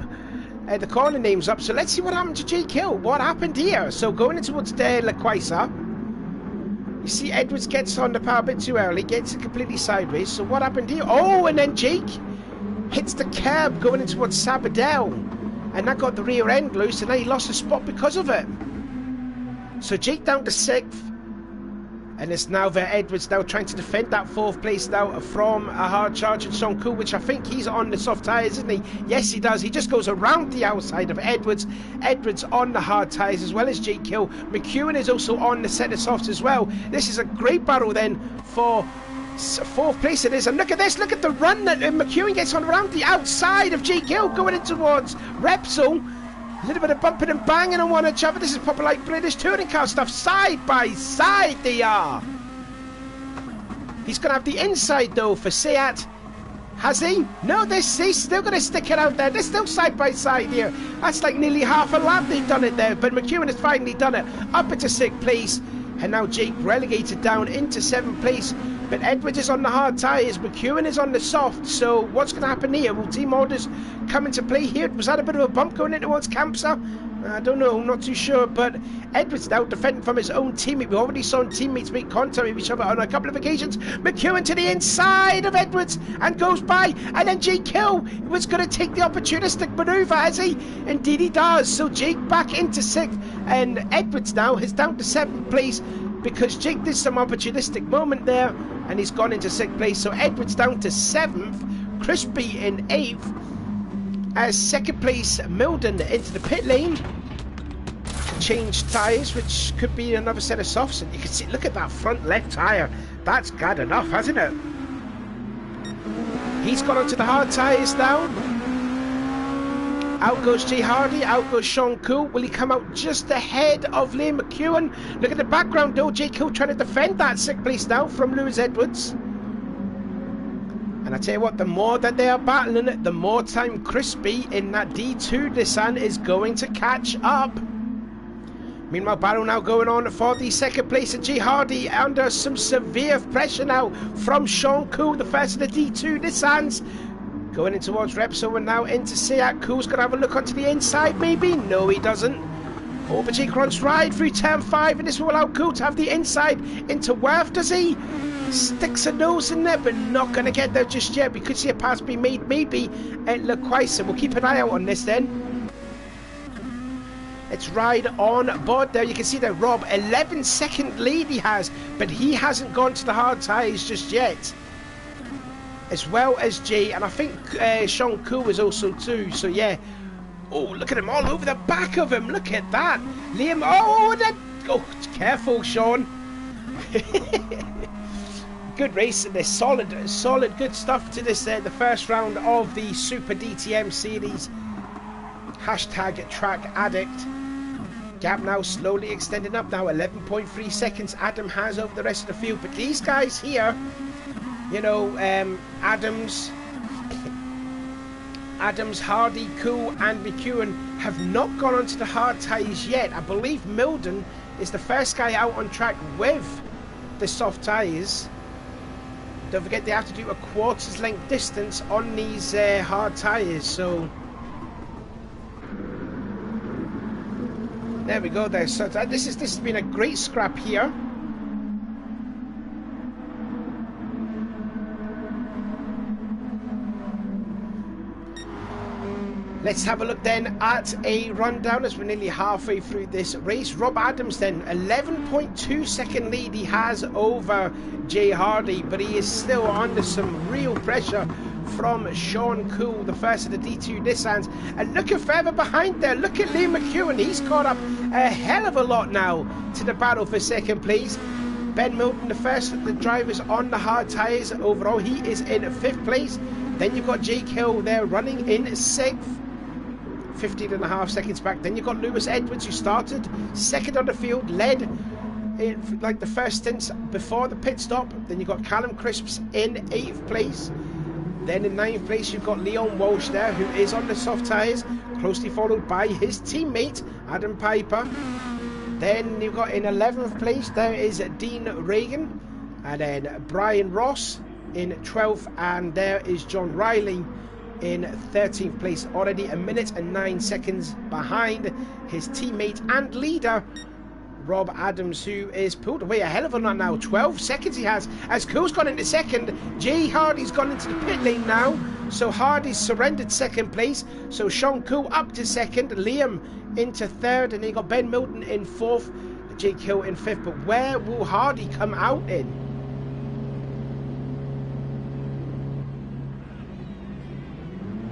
The corner names up, so let's see what happened to Jake Hill. What happened here? So going in towards La Quaisa, you see Edwards gets on the power a bit too early, gets it completely sideways. So what happened here? Oh, and then Jake hits the curb going in towards Sabadell, and that got the rear end loose, and then he lost a spot because of it. So Jake down to 6th, and it's now Edwards now trying to defend that 4th place now from a hard charge at Sean Cool, which I think he's on the soft tyres, isn't he? Yes, he does. He just goes around the outside of Edwards. Edwards on the hard tyres as well as Jake Hill. McEwen is also on the set of softs as well. This is a great battle then for 4th place it is. And look at this. Look at the run that McEwen gets on around the outside of Jake Hill going in towards Repsol. A little bit of bumping and banging on one each other. This is proper like British touring car stuff. Side by side they are. He's going to have the inside though for Seat. Has he? No, they're still going to stick it out there. They're still side by side here. That's like nearly half a lap they've done it there. But McEwen has finally done it. Up into 6th place. And now Jake relegated down into 7th place. But Edwards is on the hard tyres. McEwen is on the soft. So what's going to happen here? Will team orders come into play here? Was that a bit of a bump going in towards Campsa? I don't know. Not too sure. But Edwards now defending from his own teammate. We already saw teammates make contact with each other on a couple of occasions. McEwen to the inside of Edwards and goes by. And then Jake Hill was going to take the opportunistic manoeuvre, has he? Indeed he does. So Jake back into 6th. And Edwards now is down to 7th place, because Jake did some opportunistic moment there and he's gone into 6th place. So Edwards down to 7th, Crispy in 8th, as 2nd place Milden into the pit lane to change tyres, which could be another set of softs. And you can see, look at that front left tyre, that's bad enough, hasn't it? He's gone onto the hard tyres now. Out goes Jay Hardy, out goes Sean Cool. Will he come out just ahead of Liam McEwen? Look at the background though, Jake Hill trying to defend that 6th place now from Lewis Edwards. And And I tell you what, the more that they are battling it, the more time Crispy in that D2 Nissan is going to catch up. Meanwhile, battle now going on for the second place, and Jay Hardy under some severe pressure now from Sean Cool, the first of the D2 Nissans. Going in towards Repsol and now into Seat. Cool's going to have a look onto the inside, maybe? No, he doesn't. Over Jake Grant's ride through turn 5, and this will allow Cool to have the inside into Worth, does he? Sticks a nose in there, but not going to get there just yet. We could see a pass be made, maybe, at Lequaisa. We'll keep an eye out on this then. Let's ride on board there. You can see that Rob, 11-second lead he has, but he hasn't gone to the hard tyres just yet. As well as Jay, and I think Sean Cool is also too, so yeah. Oh, look at him all over the back of him. Look at that. Liam, oh, careful, Sean. Good race in this. Solid, good stuff to this, the first round of the Super DTM series. Hashtag Track Addict. Gap now slowly extending up now. 11.3 seconds Adam has over the rest of the field. But these guys here, you know, Adams, Hardy, Cool and McEwen have not gone onto the hard tyres yet. I believe Milden is the first guy out on track with the soft tyres. Don't forget they have to do a quarters length distance on these hard tyres, so there we go there. So this has been a great scrap here. Let's have a look then at a rundown as we're nearly halfway through this race. Rob Adams then, 11.2 second lead he has over Jay Hardy, but he is still under some real pressure from Sean Cool, the first of the D2 Nissans. And looking further behind there, look at Liam McEwen. He's caught up a hell of a lot now to the battle for second place. Ben Milton, the first of the drivers on the hard tyres overall, he is in 5th place. Then you've got Jake Hill there running in 6th. 15.5 seconds back. Then you've got Lewis Edwards, who started second on the field, led in like the first stints before the pit stop. Then you've got Callum Crisps in 8th place. Then in 9th place you've got Leon Walsh there, who is on the soft tyres, closely followed by his teammate Adam Piper. Then you've got in 11th place there is Dean Reagan, and then Brian Ross in 12th, and there is John Riley in 13th place, already 1 minute and 9 seconds behind his teammate and leader Rob Adams, who is pulled away a hell of a lot now. 12 seconds he has as Cool's gone into second. Jay Hardy's gone into the pit lane now, so Hardy's surrendered second place, so Sean Cool up to second, Liam into third, and then you got Ben Milton in 4th, Jake Hill in 5th. But where will Hardy come out in?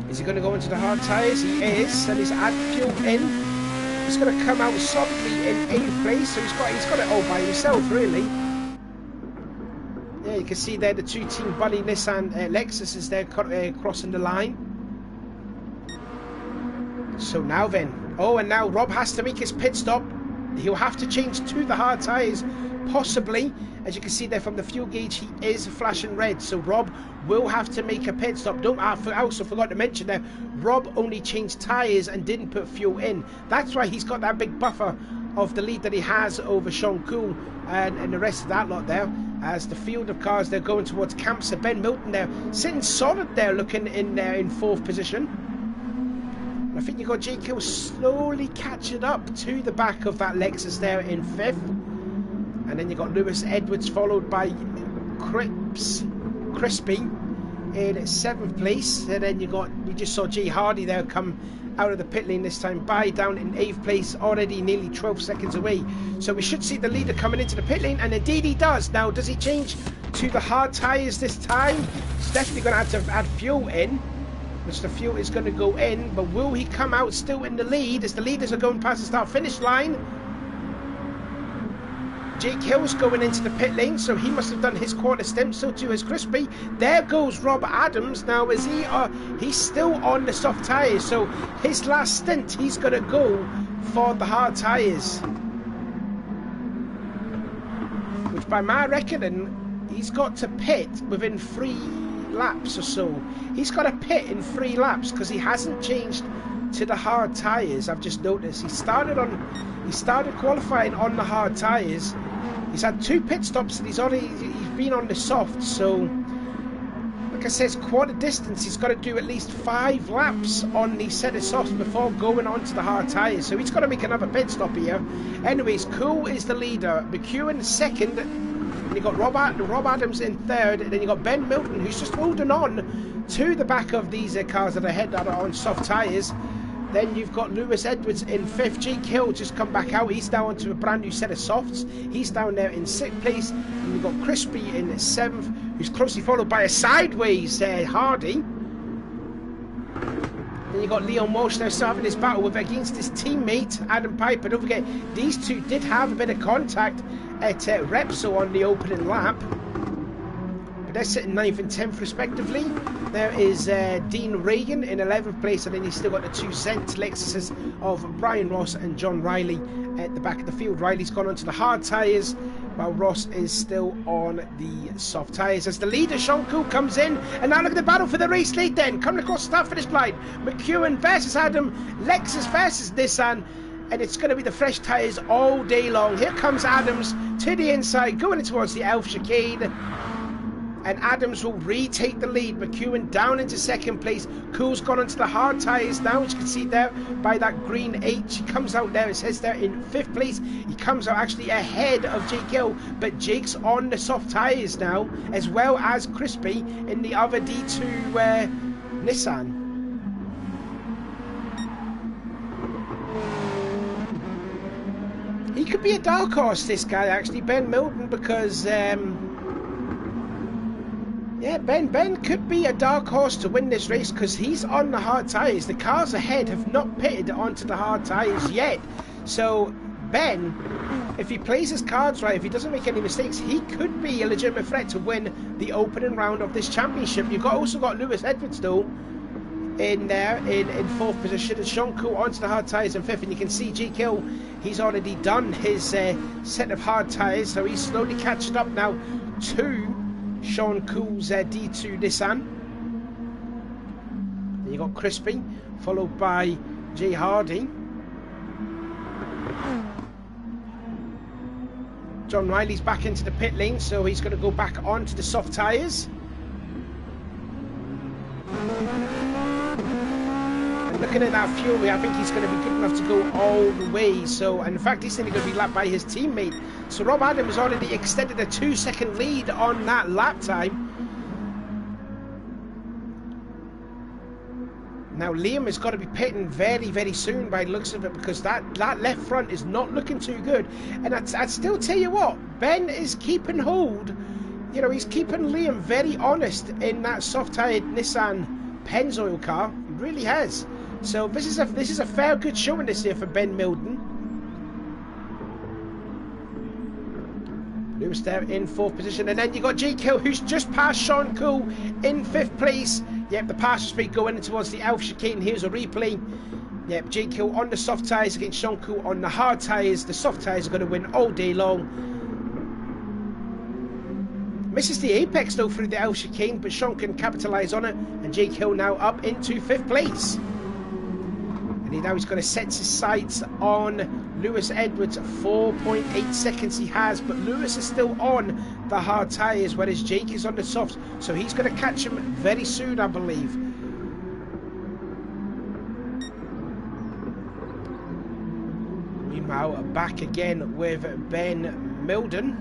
Is he going to go into the hard tyres? He is, and he's add fuel in. He's going to come out solidly in 8th place, so he's got it all by himself, really. Yeah, you can see there the two Team Bunny Nissan Lexus is there crossing the line. So now then, and now Rob has to make his pit stop. He'll have to change to the hard tyres, possibly. As you can see there from the fuel gauge, he is flashing red, so Rob will have to make a pit stop. I also forgot to mention there, Rob only changed tyres and didn't put fuel in. That's why he's got that big buffer of the lead that he has over Sean Cool and the rest of that lot there. As the field of cars, they're going towards camp. So Ben Milton there, sitting solid there, looking in there in 4th position. I think you've got Jake Hill slowly catching up to the back of that Lexus there in 5th. And then you've got Lewis Edwards followed by Crispy in 7th place. And then we just saw Jay Hardy there come out of the pit lane this time by, down in 8th place, already nearly 12 seconds away. So we should see the leader coming into the pit lane, and indeed he does. Now, does he change to the hard tyres this time? He's definitely going to have to add fuel in, which the fuel is going to go in, but will he come out still in the lead as the leaders are going past the start-finish line? Jake Hill's going into the pit lane, so he must have done his quarter stint, so too has Crispy. There goes Rob Adams. Now, is he's still on the soft tyres, so his last stint, he's going to go for the hard tyres. Which by my reckoning, he's got to pit within laps or so. He's got a pit in 3 laps because he hasn't changed to the hard tyres. I've just noticed he started qualifying on the hard tyres. He's had 2 pit stops and he's been on the soft. So like I said, quarter distance, he's got to do at least 5 laps on the set of softs before going on to the hard tyres. So he's got to make another pit stop here. Anyways, Cool is the leader, McEwen second, and you got Rob Adams in third, and then you got Ben Milton, who's just holding on to the back of these cars that are ahead that are on soft tyres. Then you've got Lewis Edwards in 5th. Jake Hill just come back out. He's now onto a brand new set of softs. He's down there in 6th place. And you've got Crispy in 7th, who's closely followed by a sideways Hardy. Then you've got Leon Walsh now still having his battle against his teammate, Adam Piper. Don't forget, these two did have a bit of contact at Repsol on the opening lap. But they're sitting 9th and 10th respectively. There is Dean Reagan in 11th place, and then he's still got the 2 cent Lexuses of Brian Ross and John Riley at the back of the field. Riley's gone onto the hard tyres, while Ross is still on the soft tyres. As the leader, Sean Cool, comes in, and now look at the battle for the race lead then. Coming across the start-finish line, McEwen versus Adam, Lexus versus Nissan, and it's going to be the fresh tyres all day long. Here comes Adams to the inside, going in towards the Elf chicane. And Adams will retake the lead. McEwen down into 2nd place. Cool's gone onto the hard tyres now, as you can see there by that green H. He comes out there, it says there in 5th place. He comes out actually ahead of Jake Hill, but Jake's on the soft tyres now, as well as Crispy in the other D2 Nissan. He could be a dark horse, this guy actually, Ben Milton, because yeah, Ben could be a dark horse to win this race because he's on the hard tyres. The cars ahead have not pitted onto the hard tyres yet. So Ben, if he plays his cards right, if he doesn't make any mistakes, he could be a legitimate threat to win the opening round of this championship. You've also got Lewis Edwards though in there in 4th position, and Sean Cool onto the hard tyres in 5th, and you can see Jake Hill, he's already done his set of hard tyres, so he's slowly catching up now to Sean Cool's D2 Nissan. Then you got Crispy, followed by Jay Hardy. John Riley's back into the pit lane, so he's going to go back onto the soft tyres. And looking at that fuel, I think he's going to be good enough to go all the way. So, and in fact, he's only going to be lapped by his teammate. So Rob Adams already extended a 2-second lead on that lap time. Now Liam has got to be pitting very, very soon by the looks of it, because that left front is not looking too good. And I'd still tell you what, Ben is keeping hold. You know, he's keeping Liam very honest in that soft-tyred Nissan Pennzoil car. He really has. So this is a fair good showing this year for Ben Milton. Lewis there in 4th position, and then you got Jake Hill, who's just passed Sean Cool in 5th place. Yep, the passenger street going in towards the Elf chicane. Here's a replay. Yep, Jake Hill on the soft tyres against Sean Cool on the hard tyres. The soft tyres are going to win all day long. Misses the apex though through the Elf chicane, but Sean can capitalise on it, and Jake Hill now up into 5th place. And now he's going to set his sights on Lewis Edwards. 4.8 seconds he has, but Lewis is still on the hard tyres, whereas Jake is on the softs, so he's going to catch him very soon, I believe. Meanwhile, back again with Ben Milden.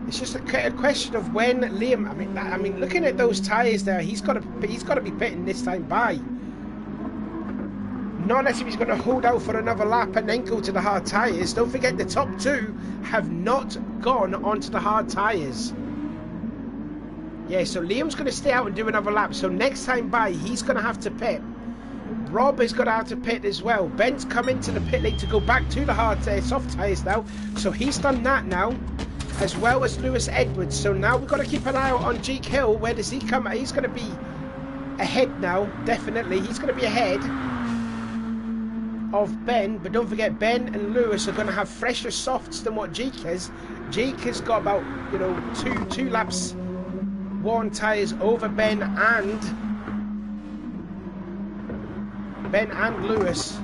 It's just a question of when Liam. I mean, looking at those tyres there, he's got to be pitting this time by. Not unless he's going to hold out for another lap and then go to the hard tyres. Don't forget the top 2 have not gone onto the hard tyres. Yeah, so Liam's going to stay out and do another lap. So next time by, he's going to have to pit. Rob is going to have to pit as well. Ben's come into the pit lane to go back to the hard soft tyres now. So he's done that now, as well as Lewis Edwards. So now we've got to keep an eye out on Jake Hill. Where does he come? He's going to be ahead now, definitely. He's going to be ahead of Ben, but don't forget Ben and Lewis are going to have fresher softs than what Jake has. Jake has got about, you know, two laps worn tyres over Ben and Lewis.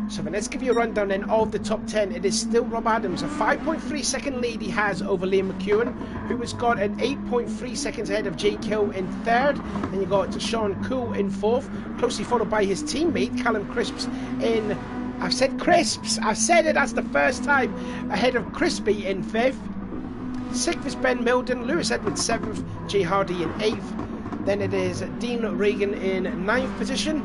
So then let's give you a rundown then of the top 10. It is still Rob Adams, a 5.3 second lead he has over Liam McEwen, who has got an 8.3 seconds ahead of Jake Hill in third. Then you got Sean Cool in fourth, closely followed by his teammate Callum Crisps in... I've said Crisps, I've said it, that's the first time, ahead of Crispy in fifth. Sixth is Ben Milden, Lewis Edwards seventh, Jay Hardy in eighth. Then it is Dean Reagan in ninth position.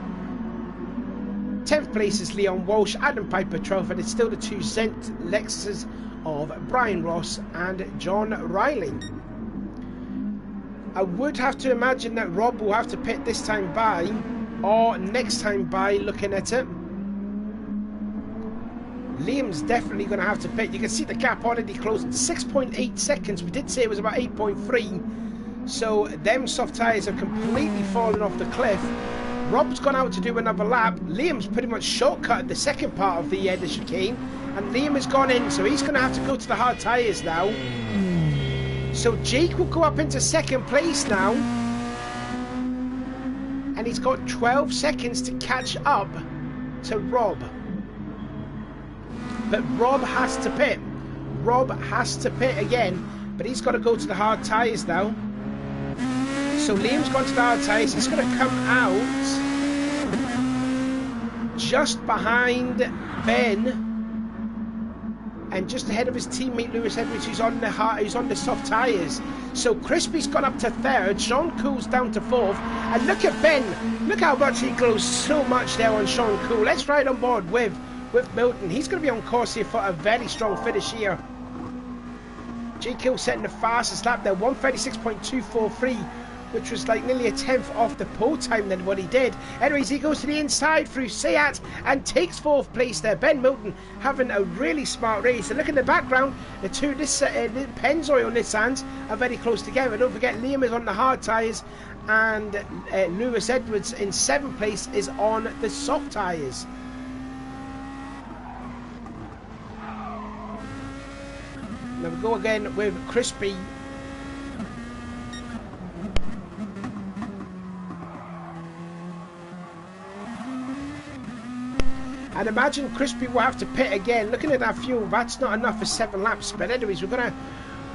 10th place is Leon Walsh, Adam Piper 12th, and it's still the two Zent Lexuses of Brian Ross and John Riley. I would have to imagine that Rob will have to pit this time by, or next time by, looking at it. Liam's definitely going to have to pit. You can see the gap already closing to 6.8 seconds. We did say it was about 8.3. So them soft tyres have completely fallen off the cliff. Rob's gone out to do another lap. Liam's pretty much shortcutted the second part of the chicane, and Liam has gone in, so he's going to have to go to the hard tyres now. So Jake will go up into second place now, and he's got 12 seconds to catch up to Rob. But Rob has to pit. Rob has to pit again, but he's got to go to the hard tyres now. So Liam's gone to the hard tyres. He's going to come out just behind Ben and just ahead of his teammate Lewis Edwards, who's on the soft tyres. So Crispy's gone up to third. Sean Cool's down to fourth. And look at Ben. Look how much he glows so much there on Sean Cool. Let's ride on board with Milton. He's going to be on course here for a very strong finish here. Jake Hill setting the fastest lap there, 136.243, which was like nearly a tenth off the pole time than what he did. Anyways, he goes to the inside through Seat and takes fourth place there. Ben Milton having a really smart race. And look in the background, the two Pennzoil Nissans are very close together. Don't forget, Liam is on the hard tyres, and Lewis Edwards in seventh place is on the soft tyres. Now we go again with Crispy. And imagine Crispy will have to pit again. Looking at that fuel, that's not enough for 7 laps. But anyways, we're going to...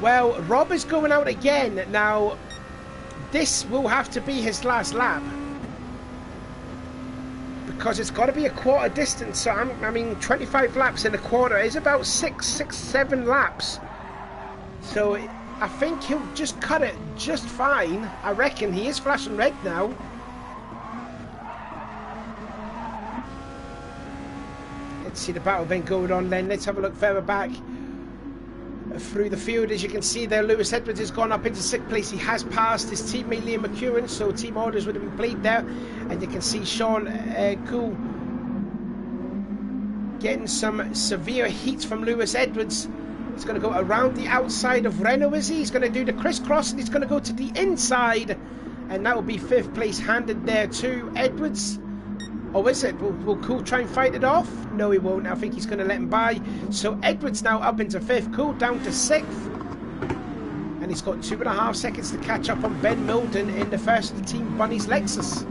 Well, Rob is going out again. Now, this will have to be his last lap, because it's got to be a quarter distance. So, I mean, 25 laps in a quarter is about 7 laps. So, I think he'll just cut it just fine. I reckon he is flashing red now. Let's see the battle event going on then. Let's have a look further back through the field. As you can see there, Lewis Edwards has gone up into 6th place. He has passed his teammate Liam McEwen, so team orders would have been played there. And you can see Sean Cool getting some severe heat from Lewis Edwards. He's going to go around the outside of Renault, is he? He's going to do the crisscross, and he's going to go to the inside. And that will be 5th place handed there to Edwards. Or is it? Will Cool try and fight it off? No, he won't. I think he's going to let him by. So Edwards now up into 5th. Cool down to 6th. And he's got 2.5 seconds to catch up on Ben Milden in the first of the Team Bunnies Lexus.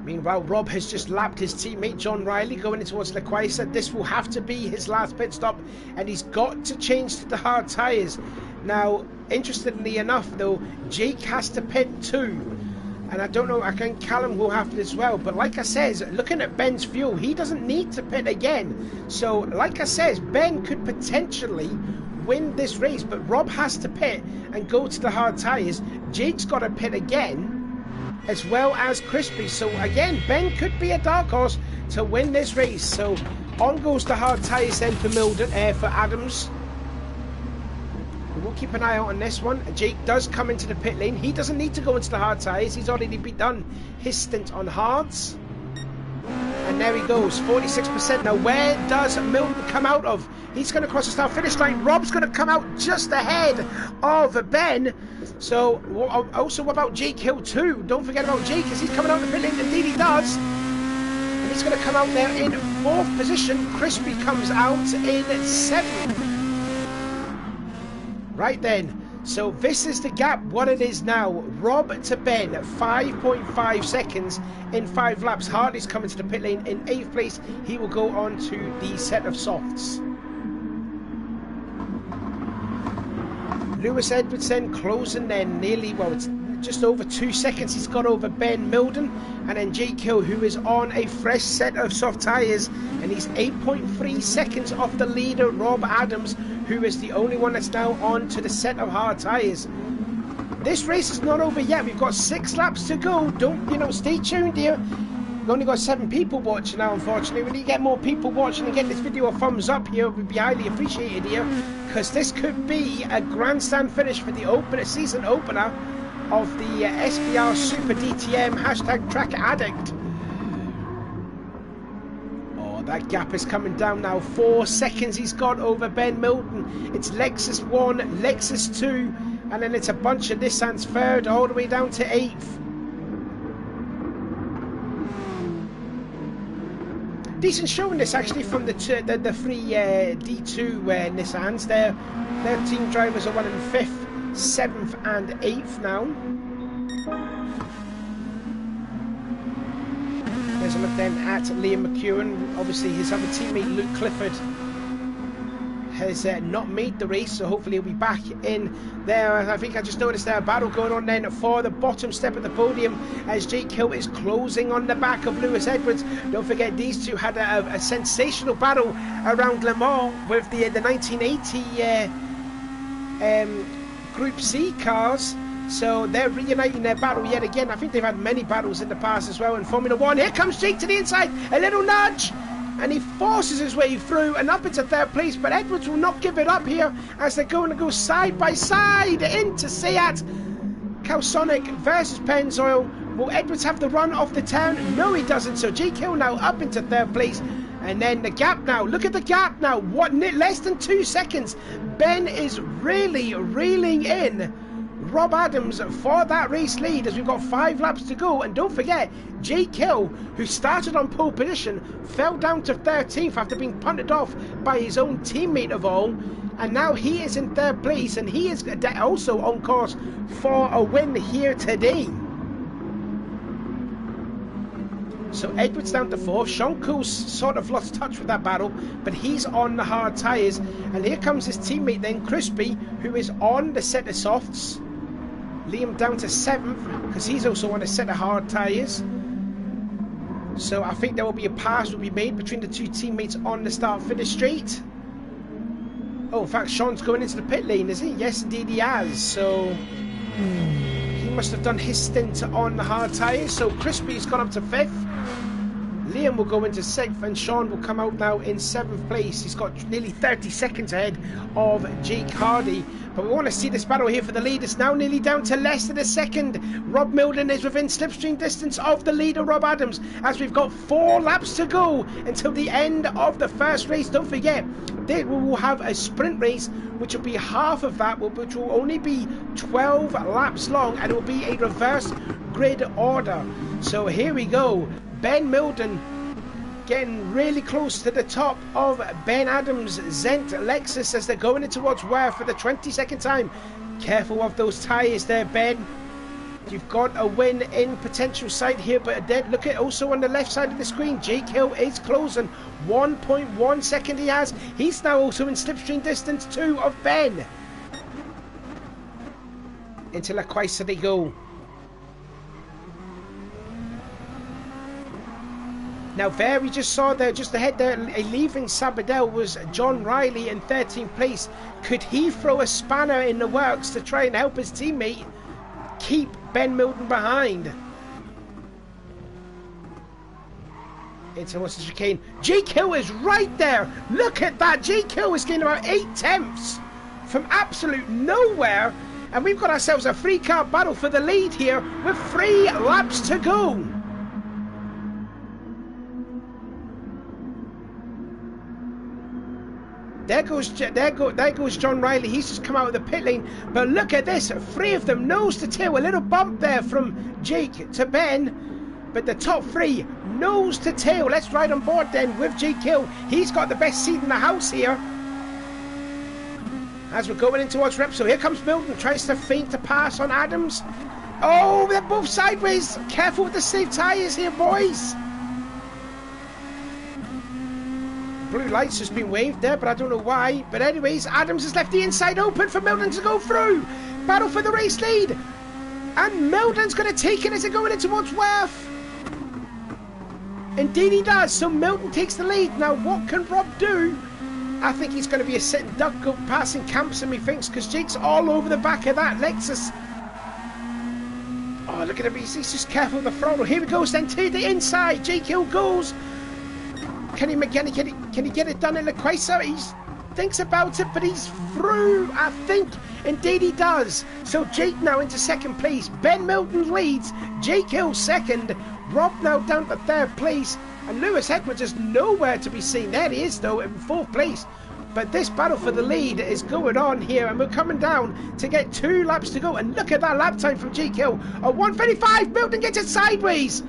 Meanwhile, Rob has just lapped his teammate John Riley going in towards Lequisa. This will have to be his last pit stop, and he's got to change to the hard tyres. Now, interestingly enough, though, Jake has to pit too. And I don't know, I think Callum will have to as well. But like I says, looking at Ben's fuel, he doesn't need to pit again. So, like I says, Ben could potentially win this race. But Rob has to pit and go to the hard tyres. Jake's got to pit again, as well as Crispy. So, again, Ben could be a dark horse to win this race. So, on goes the hard tyres then for for Adams. We'll keep an eye out on this one. Jake does come into the pit lane. He doesn't need to go into the hard tyres. He's already done his stint on hards. And there he goes, 46%. Now, where does Milton come out of? He's going to cross the start finish line. Rob's going to come out just ahead of Ben. So, also, what about Jake Hill too? Don't forget about Jake, as he's coming out of the pit lane. Indeed he does. And he's going to come out there in 4th position. Crispy comes out in 7th. Right then. So this is the gap, what it is now. Rob to Ben, 5.5 seconds in 5 laps. Hartley's coming to the pit lane in 8th place. He will go on to the set of softs. Lewis Edwards then closing then nearly, well, it's just over 2 seconds. He's got over Ben Milden. And then Jake Hill, who is on a fresh set of soft tyres. And he's 8.3 seconds off the leader, Rob Adams, who is the only one that's now on to the set of hard tyres. This race is not over yet. We've got 6 laps to go. Don't, stay tuned here. We've only got 7 people watching now, unfortunately. When you get more people watching and get this video a thumbs up here, it would be highly appreciated here, because this could be a grandstand finish for the season opener of the SBR Super DTM #Track Addict. That gap is coming down now. 4 seconds he's got over Ben Milton. It's Lexus 1, Lexus 2, and then it's a bunch of Nissans 3rd all the way down to 8th. Decent showing this actually from the 3 D2 Nissans. Their team drivers are running 5th, 7th and 8th now. There's a look then at Liam McEwen. Obviously his other teammate Luke Clifford has not made the race, so hopefully he'll be back in there. I think I just noticed there a battle going on then for the bottom step of the podium as Jake Hill is closing on the back of Lewis Edwards. Don't forget these two had a sensational battle around Le Mans with the 1980 Group C cars. So they're reuniting their battle yet again. I think they've had many battles in the past as well in Formula 1. Here comes Jake to the inside, a little nudge, and he forces his way through and up into 3rd place, but Edwards will not give it up here as they're going to go side by side into Seat. Calsonic versus Pennzoil. Will Edwards have the run off the turn? No, he doesn't. So Jake Hill now up into 3rd place. And then the gap now. Look at the gap now. What? Less than 2 seconds. Ben is really reeling in Rob Adams for that race lead as we've got 5 laps to go. And don't forget, Jake Hill, who started on pole position, fell down to 13th after being punted off by his own teammate of all. And now he is in 3rd place, and he is also on course for a win here today. So Edwards down to 4th. Sean Cool's sort of lost touch with that battle, but he's on the hard tyres. And here comes his teammate then, Crispy, who is on the set of softs. Liam down to 7th, because he's also on a set of hard tyres. So I think there will be a pass will be made between the 2 teammates on the start-finish straight. Oh, in fact, Sean's going into the pit lane, is he? Yes, indeed he has. So he must have done his stint on the hard tyres. So Crispy's gone up to 5th. Liam will go into 6th, and Sean will come out now in 7th place. He's got nearly 30 seconds ahead of Jake Hardy. But we want to see this battle here for the lead. It's now nearly down to less than a second. Rob Milden is within slipstream distance of the leader, Rob Adams, as we've got 4 laps to go until the end of the first race. Don't forget, we will have a sprint race, which will be half of that, which will only be 12 laps long, and it will be a reverse grid order. So here we go. Ben Milden getting really close to the top of Ben Adams' Zent Lexus as they're going in towards Ware for the 22nd time. Careful of those tyres there, Ben. You've got a win in potential sight here, but look at also on the left side of the screen, Jake Hill is closing. 1.1 second he has. He's now also in slipstream distance too of Ben. Into La Quaisa they go. Now there we just saw there, just ahead there, leaving Sabadell was John Riley in 13th place. Could he throw a spanner in the works to try and help his teammate keep Ben Milden behind? Into what's the chicane. Jake Hill is right there. Look at that. Jake Hill is getting about 8 tenths from absolute nowhere. And we've got ourselves a 3-car battle for the lead here with 3 laps to go. There goes John Riley. He's just come out of the pit lane. But look at this. 3 of them nose to tail. A little bump there from Jake to Ben. But the top three, nose to tail. Let's ride on board then with GQ. He's got the best seat in the house here. As we're going in towards Repsol, here comes Milton, tries to feint to pass on Adams. Oh, they're both sideways. Careful with the safe tyres here, boys. Blue lights has been waved there, but I don't know why. But anyways, Adams has left the inside open for Milton to go through. Battle for the race lead. And Milton's going to take it as they're going in towards Worth. Indeed he does. So Milton takes the lead. Now, what can Rob do? I think he's going to be a sitting duck go passing Camps, and he thinks, because Jake's all over the back of that Lexus. Oh, look at him. He's just careful with the throttle. Here he goes then to the inside. Jake Hill goes. Can he get it done in the Quasar? He thinks about it, but he's through, I think. Indeed he does. So Jake now into second place. Ben Milton leads. Jake Hill second. Rob now down to third place. And Lewis Edwards is nowhere to be seen. There he is, though, in fourth place. But this battle for the lead is going on here, and we're coming down to get 2 laps to go. And look at that lap time from Jake Hill. A 1:35. Milton gets it sideways.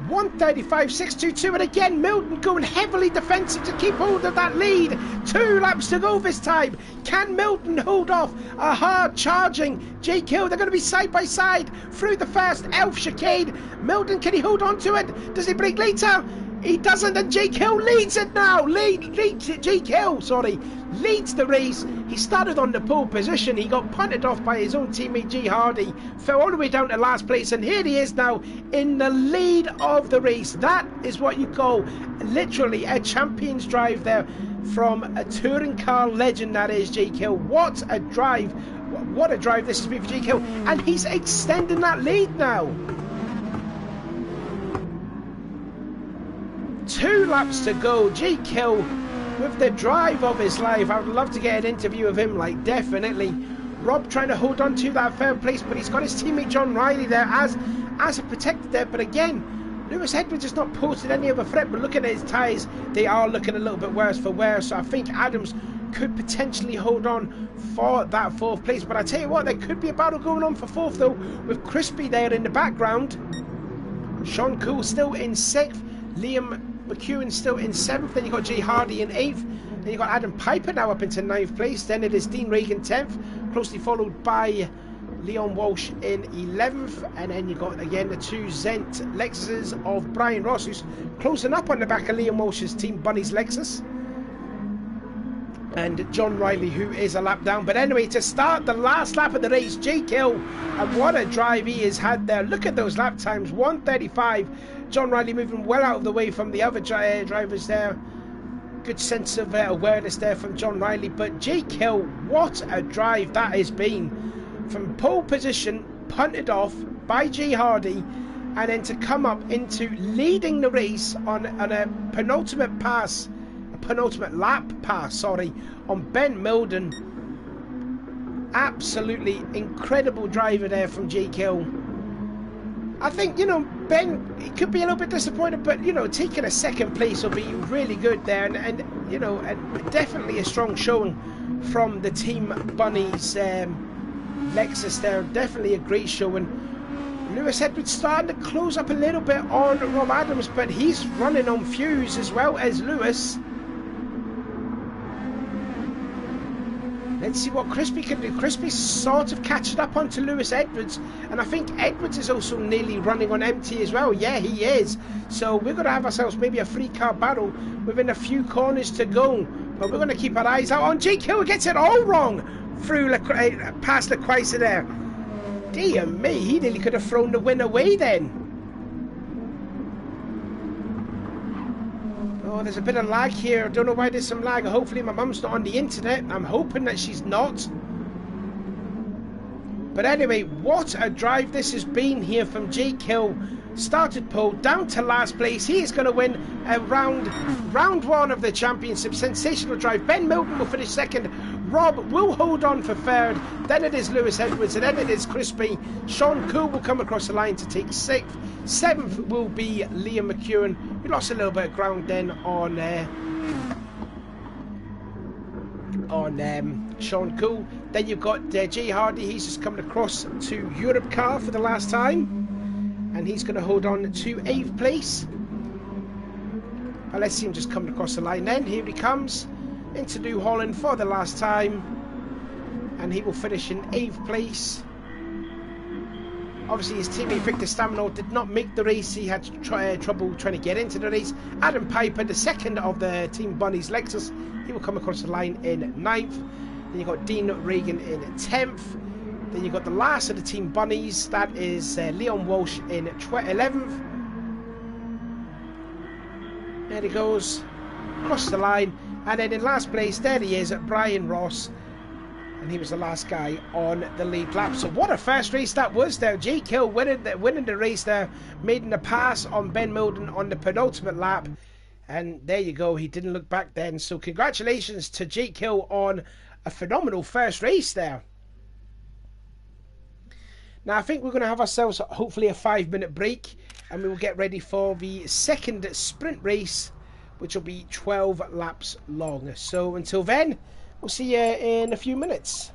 1:35.622, and again Milton going heavily defensive to keep hold of that lead. 2 laps to go this time. Can Milton hold off a hard charging Jake Hill? They're going to be side by side through the first Elf chicane. Milton, can he hold on to it? Does he brake later? He doesn't, and Jake Hill leads it now. Jake Hill, sorry, leads the race. He started on the pole position. He got punted off by his own teammate G Hardy, fell all the way down to last place, and here he is now in the lead of the race. That is what you call literally a champion's drive there from a touring car legend, that is Jake Hill. What a drive. What a drive this has been for Jake Hill, and he's extending that lead now. 2 laps to go. Jake Hill with the drive of his life. I would love to get an interview of him, like, definitely. Rob trying to hold on to that third place, but he's got his teammate John Riley there as a protector there. But again, Lewis Edwards has not posted any other threat, but looking at his tyres, they are looking a little bit worse for wear. So I think Adams could potentially hold on for that 4th place. But I tell you what, there could be a battle going on for 4th, though, with Crispy there in the background. Sean Cool still in 6th. Liam McEwen still in 7th. Then you got Jay Hardy in 8th. Then you got Adam Piper now up into 9th place. Then it is Dean Reagan 10th, closely followed by Leon Walsh in 11th. And then you got again the 2 Zent Lexuses of Brian Ross, who's closing up on the back of Liam Walsh's team Bunny's Lexus. And John Riley, who is a lap down. But anyway, to start the last lap of the race, Jake Hill, and what a drive he has had there. Look at those lap times, 1:35. John Riley moving well out of the way from the other drivers there. Good sense of awareness there from John Riley. But Jake Hill, what a drive that has been. From pole position, punted off by Jay Hardy, and then to come up into leading the race on a penultimate lap pass, sorry, on Ben Milden. Absolutely incredible driver there from Jake Hill. I think, you know, Ben, he could be a little bit disappointed, but, you know, taking a 2nd place will be really good there, and you know, definitely a strong showing from the Team Bunny's Lexus there. Definitely a great showing. Lewis Edwards starting to close up a little bit on Rob Adams, but he's running on fumes as well as Lewis. Let's see what Crispy can do. Crispy's sort of catching up onto Lewis Edwards, and I think Edwards is also nearly running on empty as well. Yeah, he is. So we're going to have ourselves maybe a 3-car battle within a few corners to go. But we're going to keep our eyes out on Jake Hill. Gets it all wrong through past the Quasar there. Dear me, he nearly could have thrown the win away then. Oh, there's a bit of lag here. I don't know why there's some lag. Hopefully my mum's not on the internet. I'm hoping that she's not. But anyway, what a drive this has been here from Jake Hill. Started pole, down to last place. He is going to win a round 1 of the championship. Sensational drive. Ben Milton will finish 2nd. Rob will hold on for 3rd. Then it is Lewis Edwards, and then it is Crispy. Sean Cool will come across the line to take 6th. 7th will be Liam McEwen. We lost a little bit of ground then on on Sean Cool. Then you've got Jay Hardy. He's just coming across to Europe car for the last time, and he's going to hold on to 8th place. Let's see him just coming across the line then. Here he comes into New Holland for the last time, and he will finish in 8th place. Obviously his teammate Victor Staminor did not make the race. He had trouble trying to get into the race. Adam Piper, the second of the Team Bunnies Lexus, he will come across the line in 9th. Then you've got Dean Reagan in 10th. Then you've got the last of the Team Bunnies, that is Leon Walsh in 11th. There he goes, across the line. And then in last place, there he is, Brian Ross. And he was the last guy on the lead lap. So what a first race that was there. Jake Hill winning the race there, making the pass on Ben Milden on the penultimate lap. And there you go, he didn't look back then. So congratulations to Jake Hill on a phenomenal first race there. Now I think we're going to have ourselves hopefully a 5-minute break, and we will get ready for the second sprint race, which will be 12 laps long. So until then, we'll see you in a few minutes.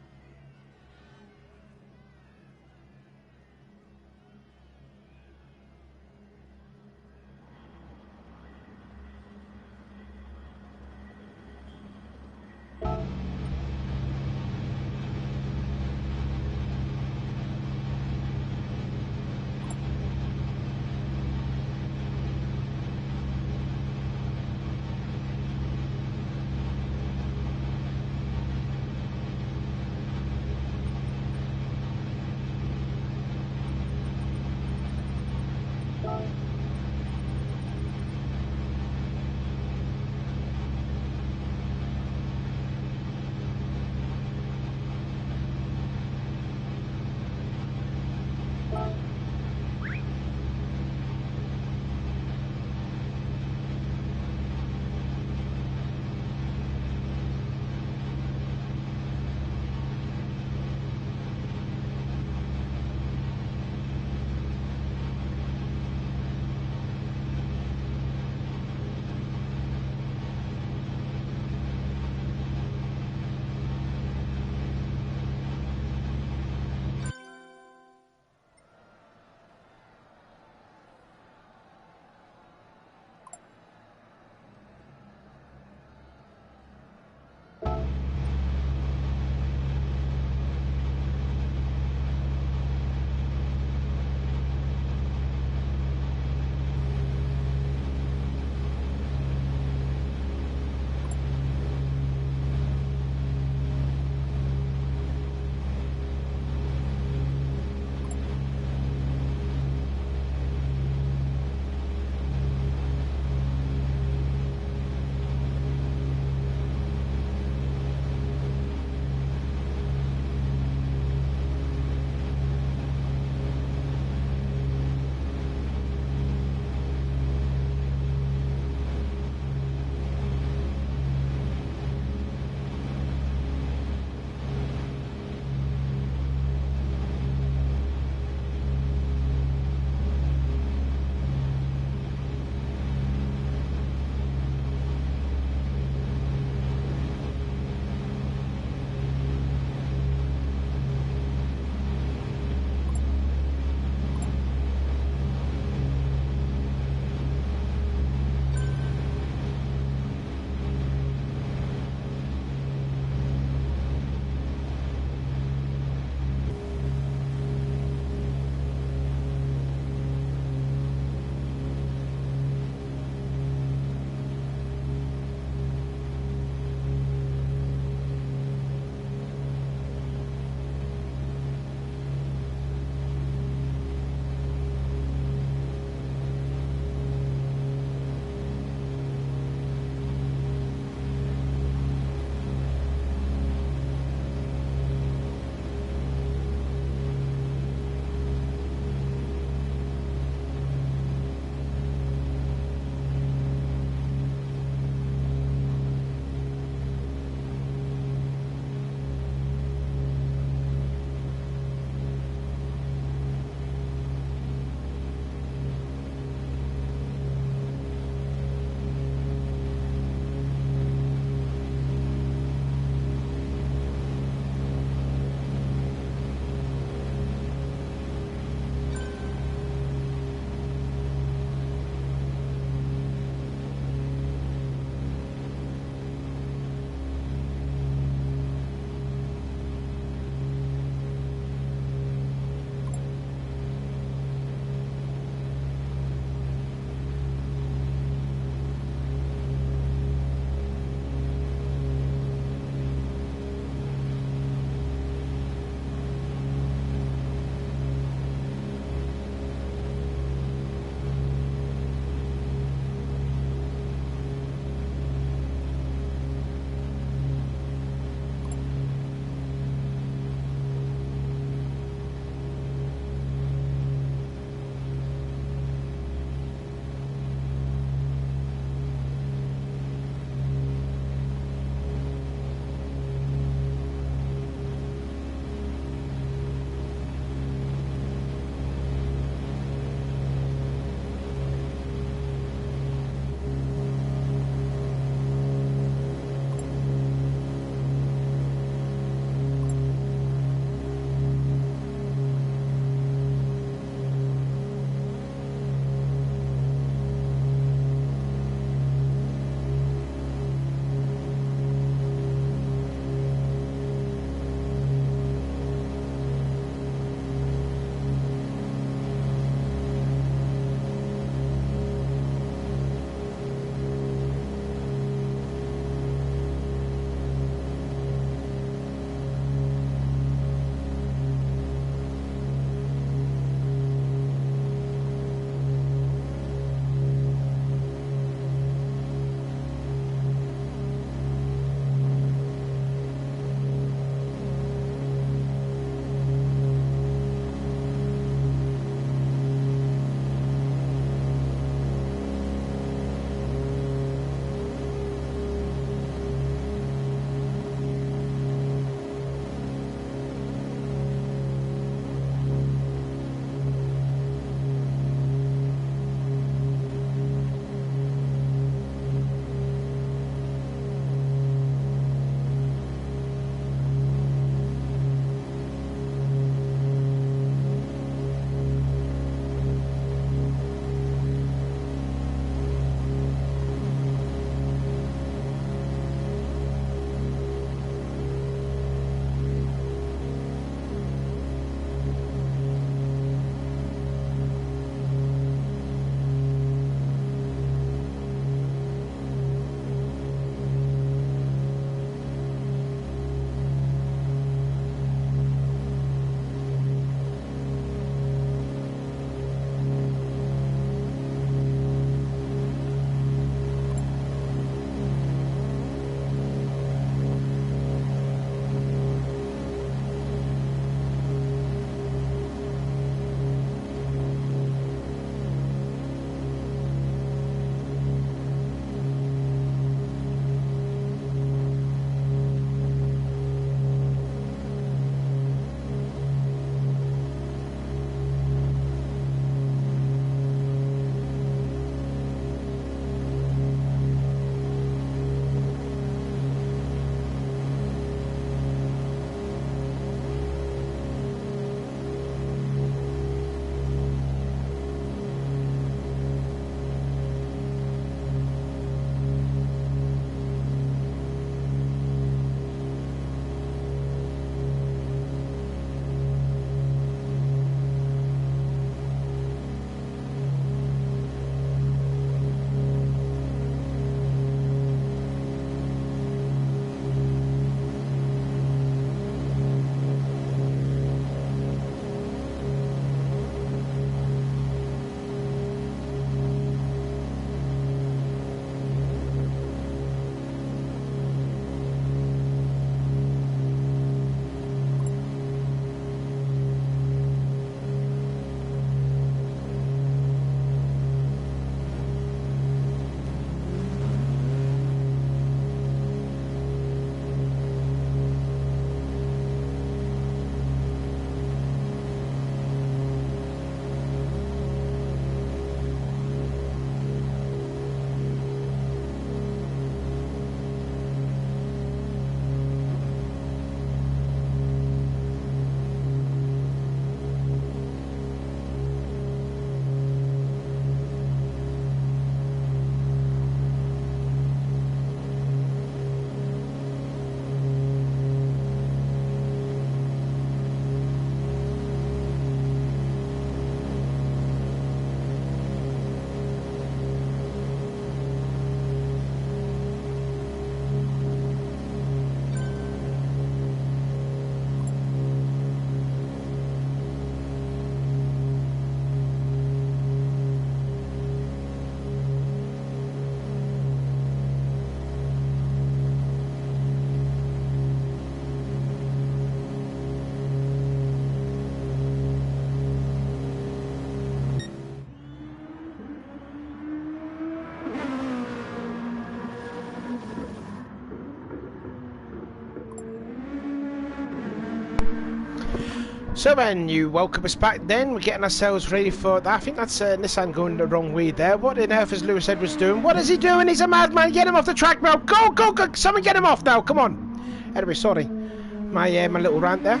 So then, you welcome us back then. We're getting ourselves ready for that. I think that's Nissan going the wrong way there. What on earth is Lewis Edwards doing? What is he doing? He's a madman. Get him off the track now. Go, go, go. Someone get him off now. Come on. Anyway, sorry. My little rant there.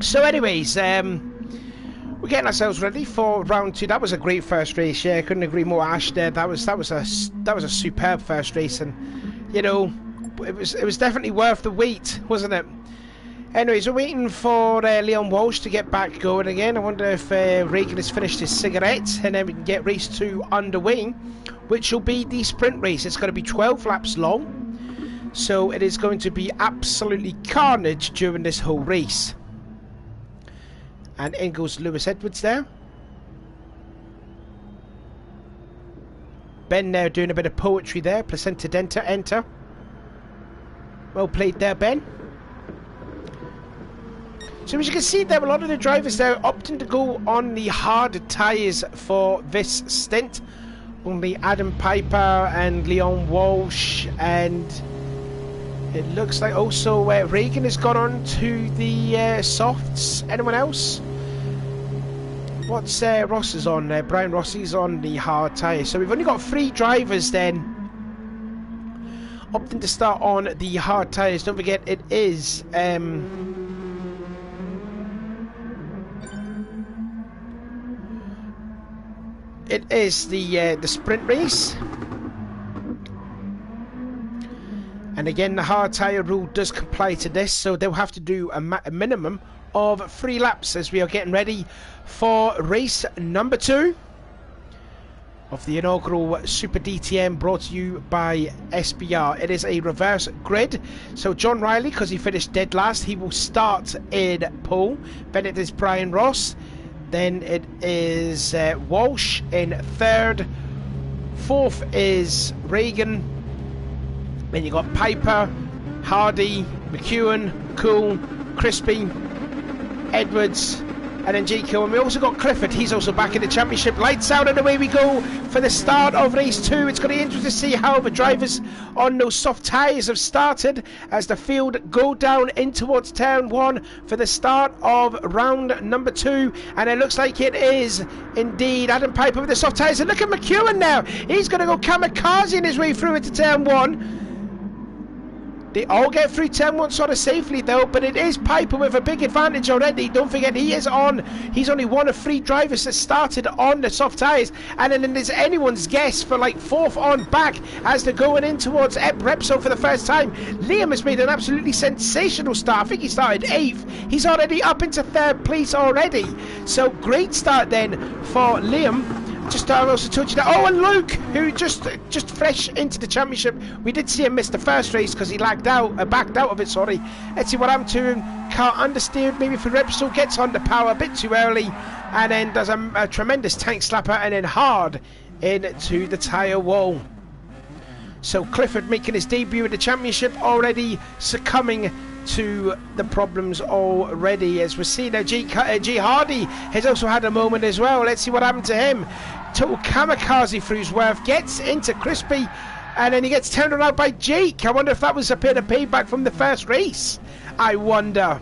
So anyways, we're getting ourselves ready for round 2. That was a great first race. Yeah, I couldn't agree more, Ash. There, that was a superb first race, and you know, it was definitely worth the wait, wasn't it? Anyways, we're waiting for Leon Walsh to get back going again. I wonder if Reagan has finished his cigarette, and then we can get race 2 underway, which will be the sprint race. It's going to be 12 laps long, so it is going to be absolutely carnage during this whole race. And in goes Lewis Edwards there. Ben now doing a bit of poetry there. Placenta denta, enter. Well played there, Ben. So as you can see there, a lot of the drivers there opting to go on the hard tyres for this stint. Only Adam Piper and Leon Walsh, and it looks like also Reagan has gone on to the softs. Anyone else? What's Ross is on there? Brian Rossi's on the hard tyres. So we've only got 3 drivers then opting to start on the hard tyres. Don't forget, it is the sprint race, and again the hard tyre rule does comply to this, so they'll have to do a minimum of 3 laps as we are getting ready for race number 2 of the inaugural Super DTM, brought to you by SBR. It is a reverse grid, so John Riley, because he finished dead last, he will start in pole. Then it is Brian Ross. Then it is Walsh in 3rd. 4th is Reagan. Then you got Piper, Hardy, McEwen, Cool, Crispy, Edwards, and then J.K. And we also got Clifford. He's also back in the championship. Lights out and away we go for the start of race 2. It's going to be interesting to see how the drivers on those soft tyres have started as the field go down in towards turn 1 for the start of round number 2. And it looks like it is indeed Adam Piper with the soft tyres. And look at McEwen now. He's going to go kamikaze in his way through into turn 1. They all get through turn 1 sort of safely though, but it is Piper with a big advantage already. Don't forget, he's only one of 3 drivers that started on the soft tyres, and then there's anyone's guess for like 4th on back as they're going in towards Repsol for the first time. Liam has made an absolutely sensational start. I think he started 8th. He's already up into 3rd place already. So great start then for Liam. Just also told you that. Oh, and Luke, who just fresh into the championship. We did see him miss the first race because he backed out of it. Sorry. Let's see what happened to him. Car understeered maybe for Repsol. Gets on the power a bit too early, and then does a tremendous tank slapper, and then hard into the tyre wall. So Clifford making his debut in the championship, already succumbing to the problems already, as we see now. G Hardy has also had a moment as well. Let's see what happened to him. Total kamikaze through his worth, gets into Crispy, and then he gets turned around by Jake. I wonder if that was a bit of payback from the first race. I wonder.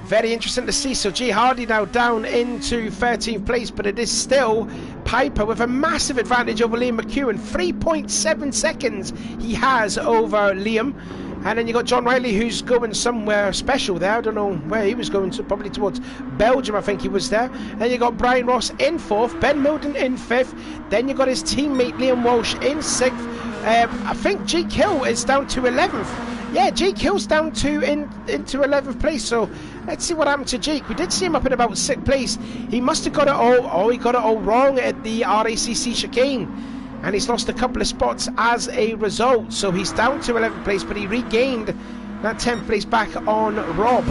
Very interesting to see. So G Hardy now down into 13th place, but it is still Piper with a massive advantage over Liam McEwen. 3.7 seconds he has over Liam. And then you got John Riley, who's going somewhere special there. I don't know where he was going to, probably towards Belgium, I think he was there. Then you got Brian Ross in 4th, Ben Milden in 5th. Then you got his teammate Liam Walsh in 6th. I think Jake Hill is down to 11th. Yeah, Jake Hill's down to into 11th place. So let's see what happened to Jake. We did see him up in about 6th place. He must have got it all. Oh, he got it all wrong at the RACC chicane, and he's lost a couple of spots as a result. So he's down to 11th place, but he regained that 10th place back on Rob.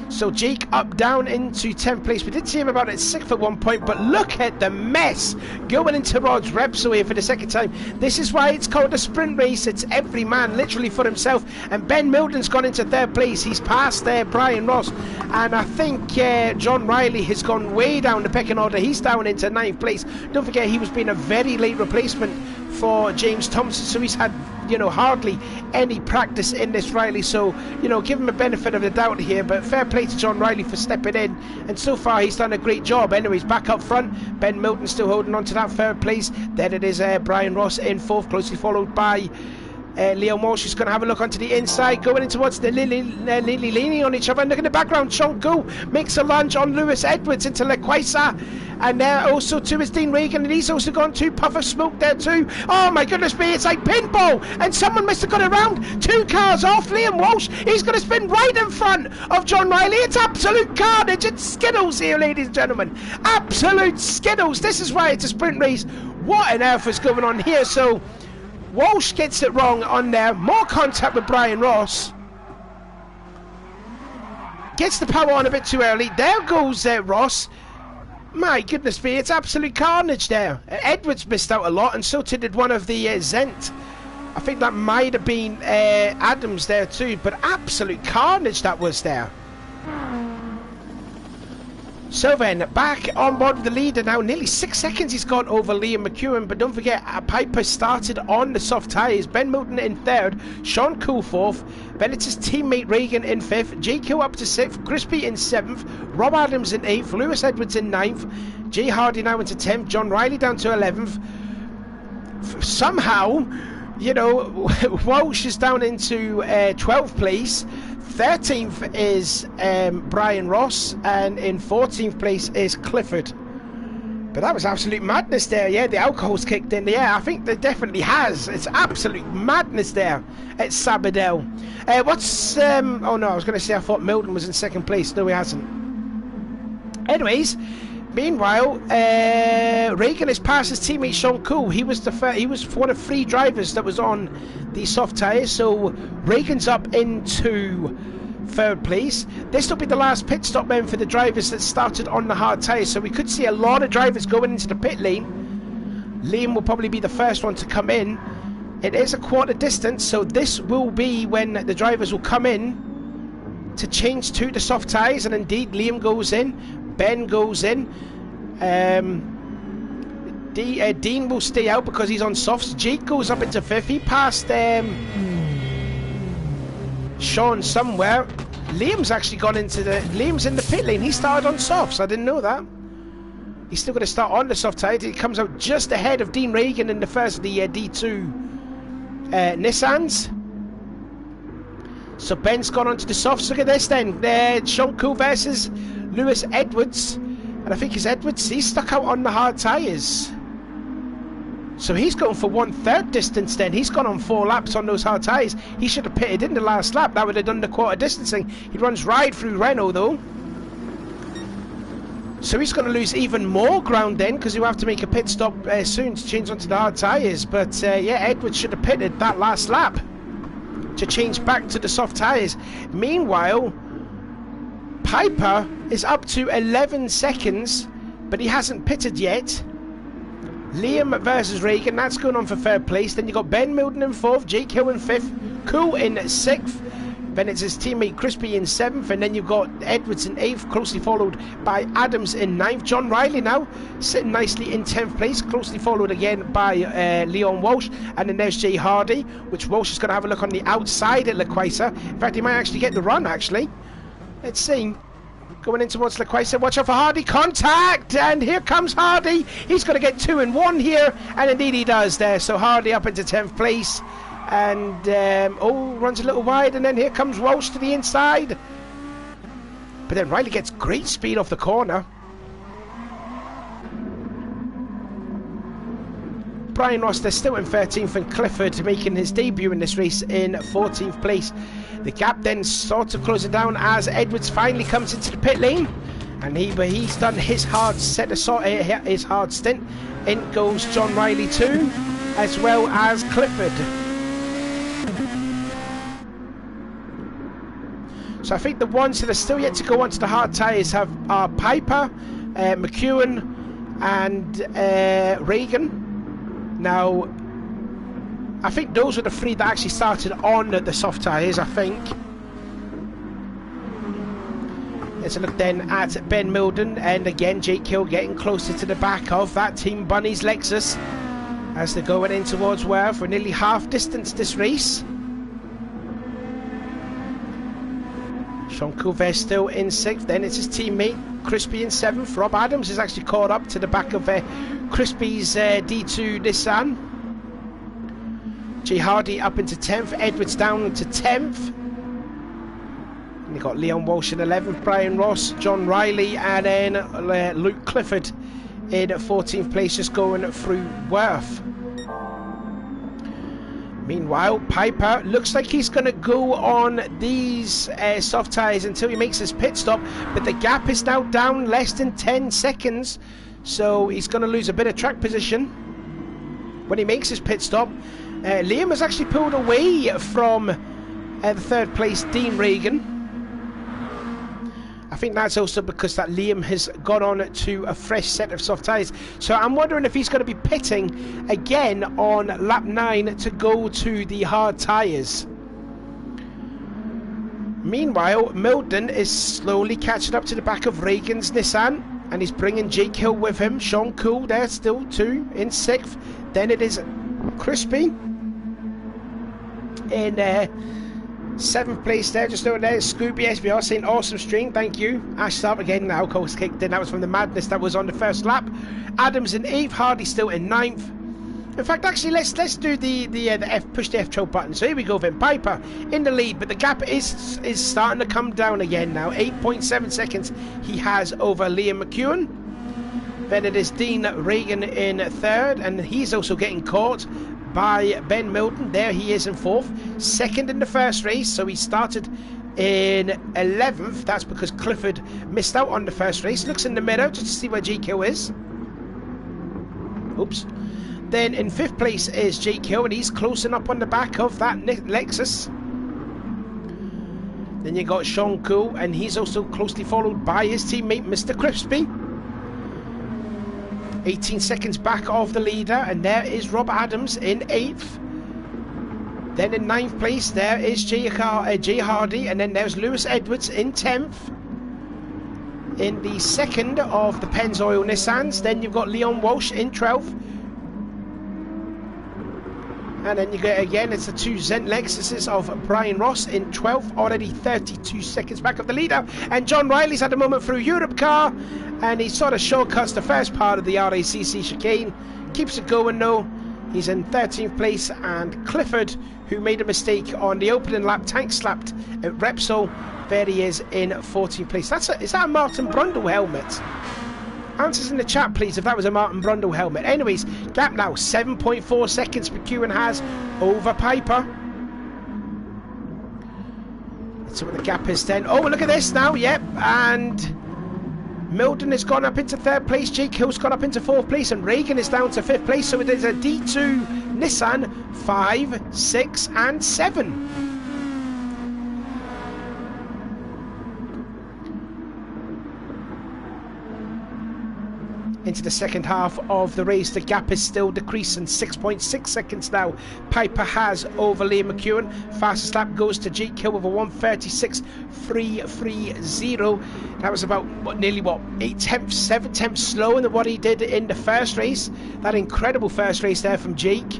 So Jake up down into 10th place. We did see him about at 6th at one point, but look at the mess going into Rod's Repsol here for the second time. This is why it's called a sprint race. It's every man literally for himself. And Ben Milden's gone into 3rd place. He's passed there Brian Ross, and I think John Riley has gone way down the pecking order. He's down into 9th place. Don't forget, he was being a very late replacement for James Thompson, so he's had, you know, hardly any practice in this, Riley, so, you know, give him a benefit of the doubt here, but fair play to John Riley for stepping in, and so far he's done a great job. Anyways, back up front, Ben Milton still holding on to that third place. Then it is Brian Ross in fourth, closely followed by Leon Walsh is going to have a look onto the inside, going in towards the Lily leaning on each other, and look in the background, Sean Koo makes a lunge on Lewis Edwards into Lequaisa, and also to is Dean Regan, and he's also gone to puff of smoke there too. Oh my goodness me, it's like pinball, and someone must have got around 2 cars off Liam Walsh. He's going to spin right in front of John Riley. It's absolute carnage. It's Skittles here, ladies and gentlemen, absolute Skittles. This is why it's a sprint race. What on earth is going on here? So Walsh gets it wrong on there. More contact with Brian Ross. Gets the power on a bit too early. There goes Ross. My goodness me, it's absolute carnage there. Edwards missed out a lot, and so did one of the Zent. I think that might have been Adams there too, but absolute carnage that was there. So then, back on board with the leader now. Nearly 6 seconds he's got over Liam McEwen, but don't forget, Piper started on the soft tyres. Ben Milton in third, Sean Koo fourth, Bennett's teammate Regan in fifth, JQ up to sixth, Crispy in seventh, Rob Adams in eighth, Lewis Edwards in ninth, Jay Hardy now into 10th, John Riley down to 11th. Somehow, you know, Walsh is down into 12th place. 13th is Brian Ross, and in 14th place is Clifford. But that was absolute madness there. Yeah, the alcohol's kicked in. Yeah, I think there definitely has. It's absolute madness there at Sabadell. What's oh no, I was going to say I thought Milton was in second place. No, he hasn't. Anyways, meanwhile, Regan has passed his teammate Sean Koo. He was one of 3 drivers that was on the soft tyres, so Regan's up into third place. This will be the last pit stop then for the drivers that started on the hard tyres, so we could see a lot of drivers going into the pit lane. Liam will probably be the first one to come in. It is a quarter distance, so this will be when the drivers will come in to change to the soft tyres, and indeed Liam goes in, Ben goes in, Dean will stay out because he's on softs. Jake goes up into fifth. He passed Sean somewhere. Liam's actually gone into Liam's in the pit lane. He started on softs. I didn't know that. He's still going to start on the soft tyre. He comes out just ahead of Dean Regan in the first of the D2 Nissans. So Ben's gone onto the softs. Look at this then. Sean Koo versus Lewis Edwards. And I think it's Edwards. He's stuck out on the hard tyres. So he's going for 1/3 distance then. He's gone on 4 laps on those hard tyres. He should have pitted in the last lap. That would have done the quarter distancing. He runs right through Renault though. So he's going to lose even more ground then, because he'll have to make a pit stop soon to change onto the hard tyres. But yeah, Edwards should have pitted that last lap to change back to the soft tyres. Meanwhile, Piper is up to 11 seconds, but he hasn't pitted yet. Liam versus Regan, that's going on for third place. Then you've got Ben Milton in fourth, Jake Hill in fifth, Koo in sixth, Bennett's his teammate Crispy in seventh, and then you've got Edwards in eighth, closely followed by Adams in ninth. John Riley now sitting nicely in 10th place, closely followed again by Leon Walsh, and then there's Jay Hardy, which Walsh is going to have a look on the outside at Lequaisa. In fact, he might actually get the run actually. Let's see. Going in towards Lequaisa, watch out for Hardy, contact, and here comes Hardy. He's going to get 2 in 1 here, and indeed he does there. So Hardy up into 10th place, and runs a little wide, and then here comes Walsh to the inside. But then Riley gets great speed off the corner. Brian Ross, they're still in 13th, and Clifford making his debut in this race in 14th place. The gap then sort of closing down as Edwards finally comes into the pit lane, and he's done his hard stint. In goes John Riley too, as well as Clifford. So I think the ones that are still yet to go onto the hard tyres are Piper, McEwen, and Regan. Now, I think those were the 3 that actually started on the soft tyres, I think. Let's look then at Ben Milden, and again Jake Hill getting closer to the back of that Team Bunny's Lexus. as they're going in towards Worth. We're nearly half distance this race. Sean Couvert still in 6th, then it's his teammate Crispy in 7th. Rob Adams is actually caught up to the back of Crispy's D2 Nissan. Jay Hardy up into 10th, Edwards down to 10th. And you've got Leon Walsh in 11th, Brian Ross, John Riley, and then Luke Clifford in 14th place, just going through Worth. Meanwhile, Piper looks like he's going to go on these soft tyres until he makes his pit stop, but the gap is now down less than 10 seconds, so he's going to lose a bit of track position when he makes his pit stop. Liam has actually pulled away from the 3rd place Dean Reagan. I think that's also because that Liam has gone on to a fresh set of soft tyres. So I'm wondering if he's going to be pitting again on lap 9 to go to the hard tyres. Meanwhile, Milton is slowly catching up to the back of Reagan's Nissan, and he's bringing Jake Hill with him. Sean Cool there still 2 in 6th. Then it is Crispy in 7th place there, just over there. Scooby SBR saying awesome stream, thank you. Ash Sharp again now, course kicked in. That was from the madness that was on the first lap. Adams in 8th, Hardy still in 9th. In fact, actually, let's do the F, push the F12 button. So here we go then. Piper in the lead, but the gap is starting to come down again now. 8.7 seconds he has over Liam McEwen. Then it is Dean Reagan in 3rd, and he's also getting caught by Ben Milton. There he is in 4th, 2nd in the first race, so he started in 11th. That's because Clifford missed out on the first race. Looks in the mirror just to see where Jake Hill is. Oops. Then in 5th place is Jake Hill, and he's closing up on the back of that Lexus. Then you got Sean Cool, and he's also closely followed by his teammate Mr. Crispy. 18 seconds back of the leader, and there is Rob Adams in 8th. Then in 9th place there is Jay Hardy, and then there's Lewis Edwards in 10th. In the 2nd of the Pennzoil Nissans, then you've got Leon Walsh in 12th. And then you get again, it's the 2 Zent Lexuses of Brian Ross in 12th, already 32 seconds back of the leader. And John Riley's had a moment through Europe car, and he sort of shortcuts the first part of the RACC chicane. Keeps it going though. He's in 13th place, and Clifford, who made a mistake on the opening lap, tank slapped at Repsol. There he is in 14th place. Is that a Martin Brundle helmet? Answers in the chat, please, if that was a Martin Brundle helmet. Anyways, gap now 7.4 seconds McEwen has over Piper. Let's see what the gap is then. Oh, look at this now, yep. And Milton has gone up into 3rd place. Jake Hill's gone up into 4th place, and Reagan is down to 5th place. So it is a D2 Nissan 5, 6, and 7. Into the second half of the race, the gap is still decreasing. 6.6 seconds now Piper has over Liam McEwen. Fastest lap goes to Jake Hill with a 1:36.330. That was about nearly 8 tenths, 7 tenths slower than what he did in the first race. That incredible first race there from Jake.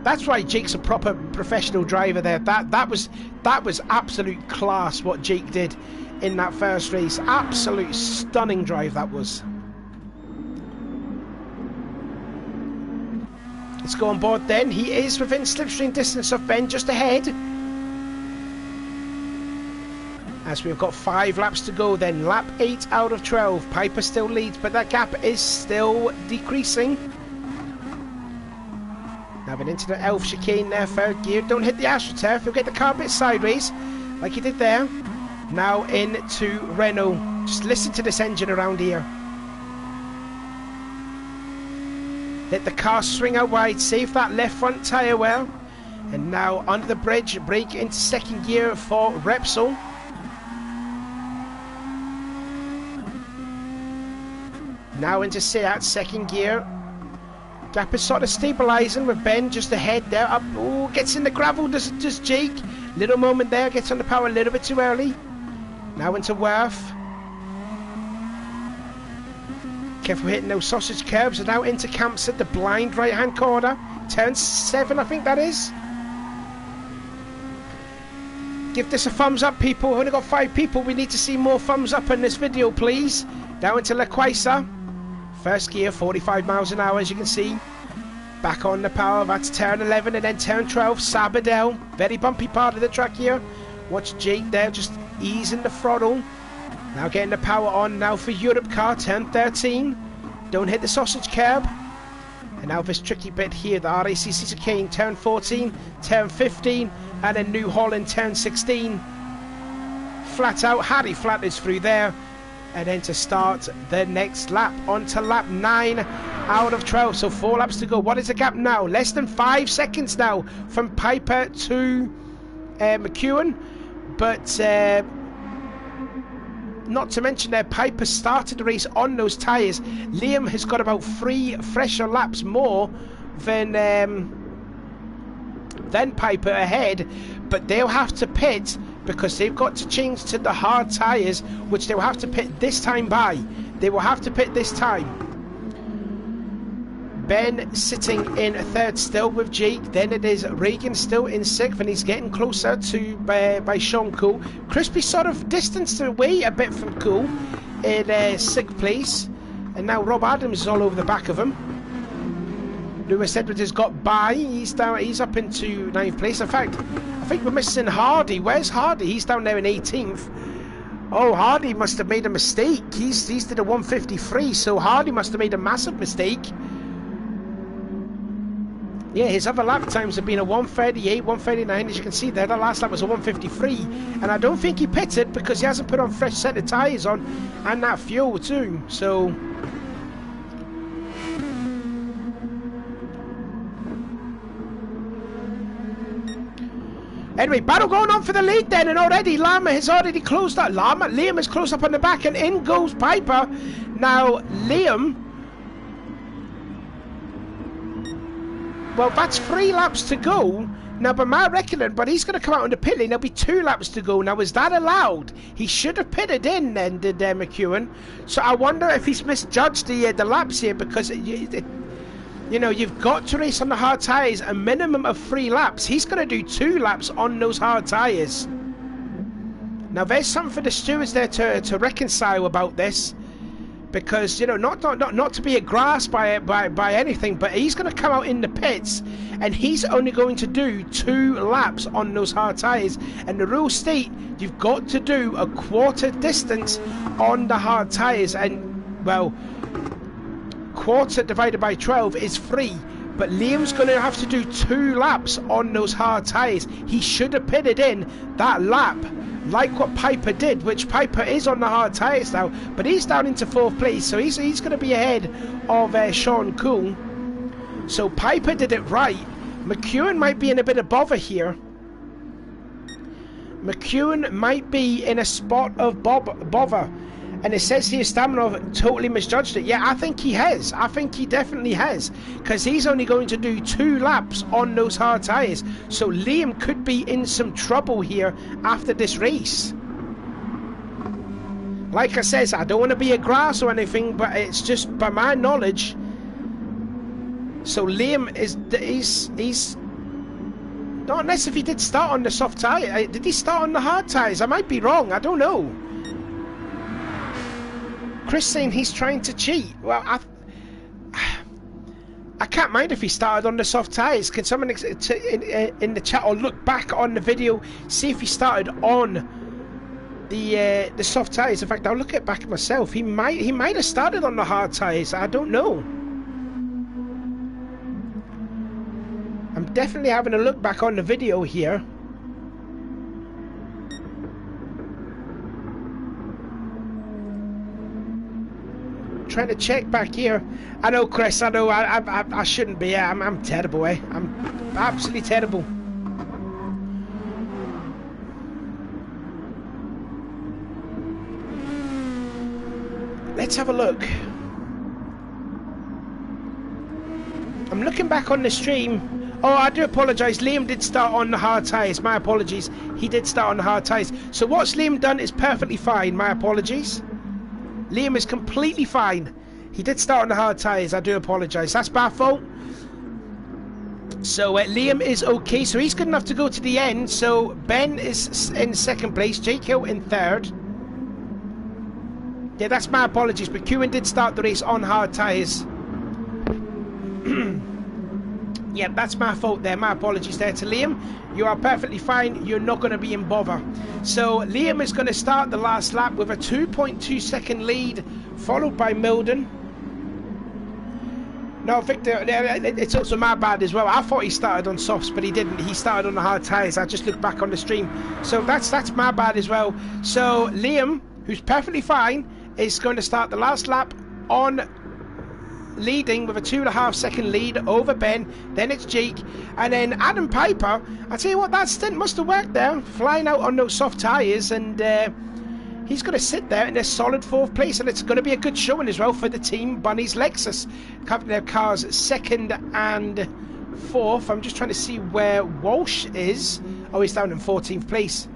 That's why Jake's a proper professional driver there. That was absolute class what Jake did in that first race. Absolute stunning drive that was. Let's go on board then. He is within slipstream distance of Ben, just ahead. As we've got 5 laps to go then. Lap 8 out of 12. Piper still leads, but that gap is still decreasing. Now been into the Elf chicane there, 3rd gear. Don't hit the AstroTurf, you'll get the car a bit sideways, like he did there. Now into Renault. Just listen to this engine around here. Let the car swing out wide, save that left front tyre well. And now under the bridge, brake into 2nd gear for Repsol. Now into Seat, 2nd gear. Gap is sort of stabilising with Ben just ahead there. Up, oh, gets in the gravel, does Jake. Little moment there, gets on the power a little bit too early. Now into Worth. Careful hitting those sausage curbs. And now into camps at the blind right-hand corner. Turn 7, I think that is. Give this a thumbs up, people. We've only got 5 people. We need to see more thumbs up in this video, please. Down into La Quaisa. First gear, 45 miles an hour, as you can see. Back on the power. That's turn 11 and then turn 12. Sabadell. Very bumpy part of the track here. Watch Jake there just easing the throttle. Now getting the power on now for Europe car. Turn 13. Don't hit the sausage curb. And now this tricky bit here, the RACC chicane, turn 14, turn 15, and then New Holland, turn 16. Flat out, Harry flatters through there. And then to start the next lap, on to lap 9 out of 12. So 4 laps to go. What is the gap now? Less than 5 seconds now from Piper to McEwen. But not to mention that Piper started the race on those tyres. Liam has got about 3 fresher laps more than Piper ahead, but they'll have to pit because they've got to change to the hard tyres, which they'll have to pit this time by. They will have to pit this time. Ben sitting in 3rd still with Jake. Then it is Reagan still in 6th, and he's getting closer to by Sean Cool. Crispy sort of distanced away a bit from Cool in 6th place, and now Rob Adams is all over the back of him. Lewis Edwards has got by. He's down. He's up into 9th place. In fact, I think we're missing Hardy. Where's Hardy? He's down there in 18th. Oh, Hardy must have made a mistake. He's did a 153, so Hardy must have made a massive mistake. Yeah, his other lap times have been a 138, 139, as you can see there. The last lap was a 153, and I don't think he pitted because he hasn't put on fresh set of tyres on, and that fuel too, so... Anyway, battle going on for the lead then, and already Liam has closed up. Liam has closed up on the back, and in goes Piper. Now, Liam... Well, that's 3 laps to go. Now, by my reckoning, but he's going to come out on the pit lane. There'll be 2 laps to go. Now, is that allowed? He should have pitted in then, did McEwen. So I wonder if he's misjudged the laps here, because, you know, you've got to race on the hard tyres a minimum of 3 laps. He's going to do 2 laps on those hard tyres. Now, there's something for the stewards there to reconcile about this. Because, you know, not to be a grass by anything, but he's going to come out in the pits and he's only going to do 2 laps on those hard tyres. And the rules state you've got to do a quarter distance on the hard tyres. And, well, quarter divided by 12 is 3. But Liam's going to have to do 2 laps on those hard tyres. He should have pitted in that lap, like what Piper did, which Piper is on the hard tyres now, but he's down into 4th place, so he's going to be ahead of Sean Cool. So Piper did it right. McEwen might be in a bit of bother here. McEwen might be in a spot of bother. And it says here Staminov totally misjudged it. Yeah, I think he has. I think he definitely has. Because he's only going to do 2 laps on those hard tyres. So Liam could be in some trouble here after this race. Like I says, I don't want to be a grass or anything, but it's just by my knowledge. So Liam he's not unless if he did start on the soft tyre. Did he start on the hard tyres? I might be wrong. I don't know. Chris saying he's trying to cheat. Well, I can't mind if he started on the soft tyres. Can someone in the chat or look back on the video, see if he started on the soft tyres? In fact, I'll look at back myself. He might have started on the hard tyres. I don't know. I'm definitely having a look back on the video here. Trying to check back here. I know, Chris. I know. I shouldn't be. I'm terrible. I'm absolutely terrible. Let's have a look. I'm looking back on the stream. Oh, I do apologise. Liam did start on the hard tyres. My apologies. He did start on the hard tyres. So what's Liam done is perfectly fine. My apologies. Liam is completely fine. He did start on the hard tyres. I do apologise. That's my fault. So Liam is okay. So he's good enough to go to the end. So Ben is in second place. Jake Hill in third. Yeah, that's my apologies. But McEwen did start the race on hard tyres. Yeah, that's my fault there. My apologies there to Liam. You are perfectly fine. You're not going to be in bother. So Liam is going to start the last lap with a 2.2 second lead, followed by Milden. No, Victor, it's also my bad as well. I thought he started on softs, but he didn't. He started on the hard tyres. I just looked back on the stream. So that's my bad as well. So Liam, who's perfectly fine, is going to start the last lap on leading with a 2.5 second lead over Ben. Then it's Jake, and then Adam Piper. I tell you what, that stint must have worked there, flying out on those soft tyres, and he's going to sit there in a solid 4th place, and it's going to be a good showing as well for the team Bunny's Lexus. Their cars 2nd and 4th. I'm just trying to see where Walsh is. Oh, he's down in 14th place.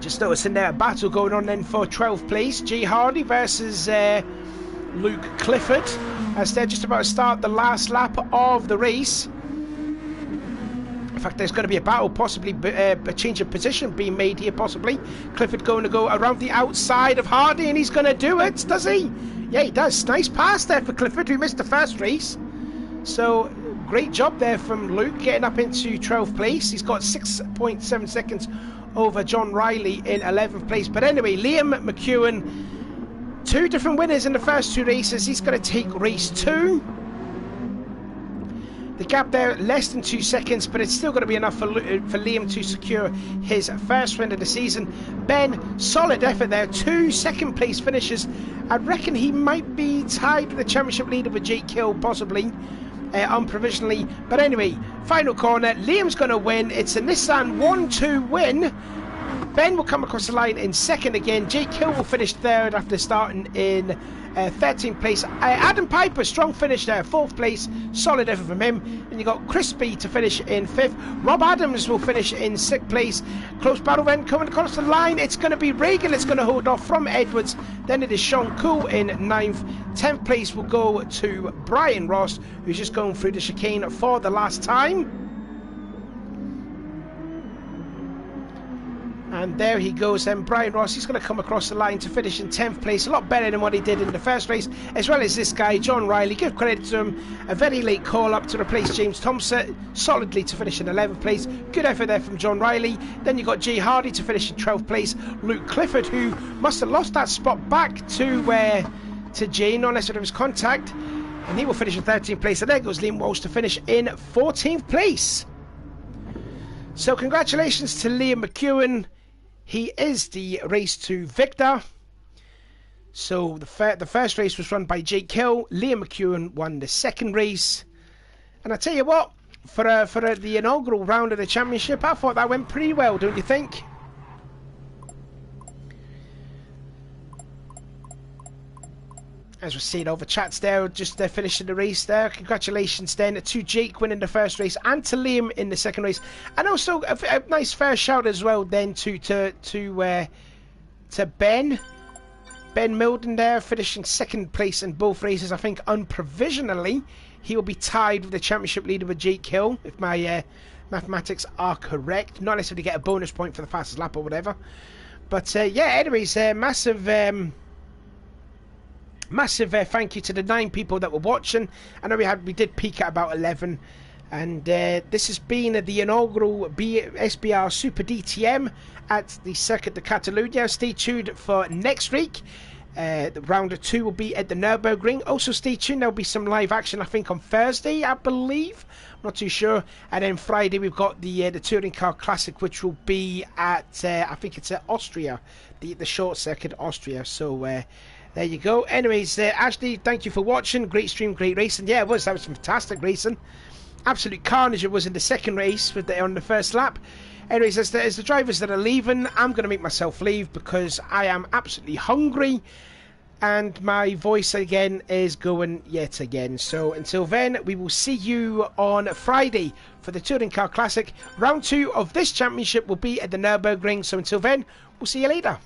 Just noticing there a battle going on then for 12th place. G Hardy versus Luke Clifford, as they're just about to start the last lap of the race. In fact, there's going to be a battle, possibly a change of position being made here, possibly. Clifford going to go around the outside of Hardy, and he's going to do it, does he? Yeah, he does. Nice pass there for Clifford, who missed the first race. So, great job there from Luke, getting up into 12th place. He's got 6.7 seconds over John Riley in 11th place. But anyway, Liam McEwen, 2 different winners in the first 2 races. He's going to take race 2. The gap there, less than 2 seconds, but it's still going to be enough for Liam to secure his first win of the season. Ben, solid effort there, 2 second place finishes. I reckon he might be tied with the championship leader with Jake Hill, possibly, unprovisionally. But anyway, final corner, Liam's going to win. It's a Nissan 1-2 win. Ben will come across the line in 2nd again. Jake Hill will finish 3rd after starting in 13th place. Adam Piper, strong finish there, 4th place, solid effort from him. And you got Crispy to finish in 5th. Rob Adams will finish in 6th place. Close battle then coming across the line. It's going to be Reagan that's going to hold off from Edwards. Then it is Sean Cool in 9th. 10th place will go to Brian Ross, who's just going through the chicane for the last time. And there he goes then, Brian Ross. He's going to come across the line to finish in 10th place. A lot better than what he did in the first race, as well as this guy, John Riley. Give credit to him. A very late call-up to replace James Thompson, solidly to finish in 11th place. Good effort there from John Riley. Then you got Jay Hardy to finish in 12th place. Luke Clifford, who must have lost that spot back to Jay, not unless there was contact. And he will finish in 13th place. And there goes Liam Walsh to finish in 14th place. So congratulations to Liam McEwen. He is the race 2 victor. So the first race was run by Jake Hill. Liam McEwen won the 2nd race. And I tell you what, for the inaugural round of the championship, I thought that went pretty well, don't you think? As we're seeing over chats there, just finishing the race there. Congratulations then to Jake winning the first race and to Liam in the 2nd race. And also a nice fair shout as well then to Ben. Ben Milden there finishing 2nd place in both races. I think unprovisionally he will be tied with the championship leader with Jake Hill, if my mathematics are correct. Not necessarily get a bonus point for the fastest lap or whatever. But yeah, anyways, massive thank you to the 9 people that were watching. I know we did peak at about 11, and this has been the inaugural SBR Super DTM at the Circuit de Catalunya. Stay tuned for next week. The round 2 will be at the Nürburgring. Also stay tuned, there'll be some live action I think on Thursday, I believe. I'm not too sure. And then Friday we've got the Touring Car Classic, which will be at I think it's at Austria, the short circuit Austria. So there you go. Anyways, Ashley, thank you for watching. Great stream, great racing. Yeah, that was fantastic racing. Absolute carnage it was in the 2nd race on the first lap. Anyways, as the drivers that are leaving, I'm going to make myself leave because I am absolutely hungry. and my voice again is going yet again. So until then, we will see you on Friday for the Touring Car Classic. Round 2 of this championship will be at the Nürburgring. So until then, we'll see you later.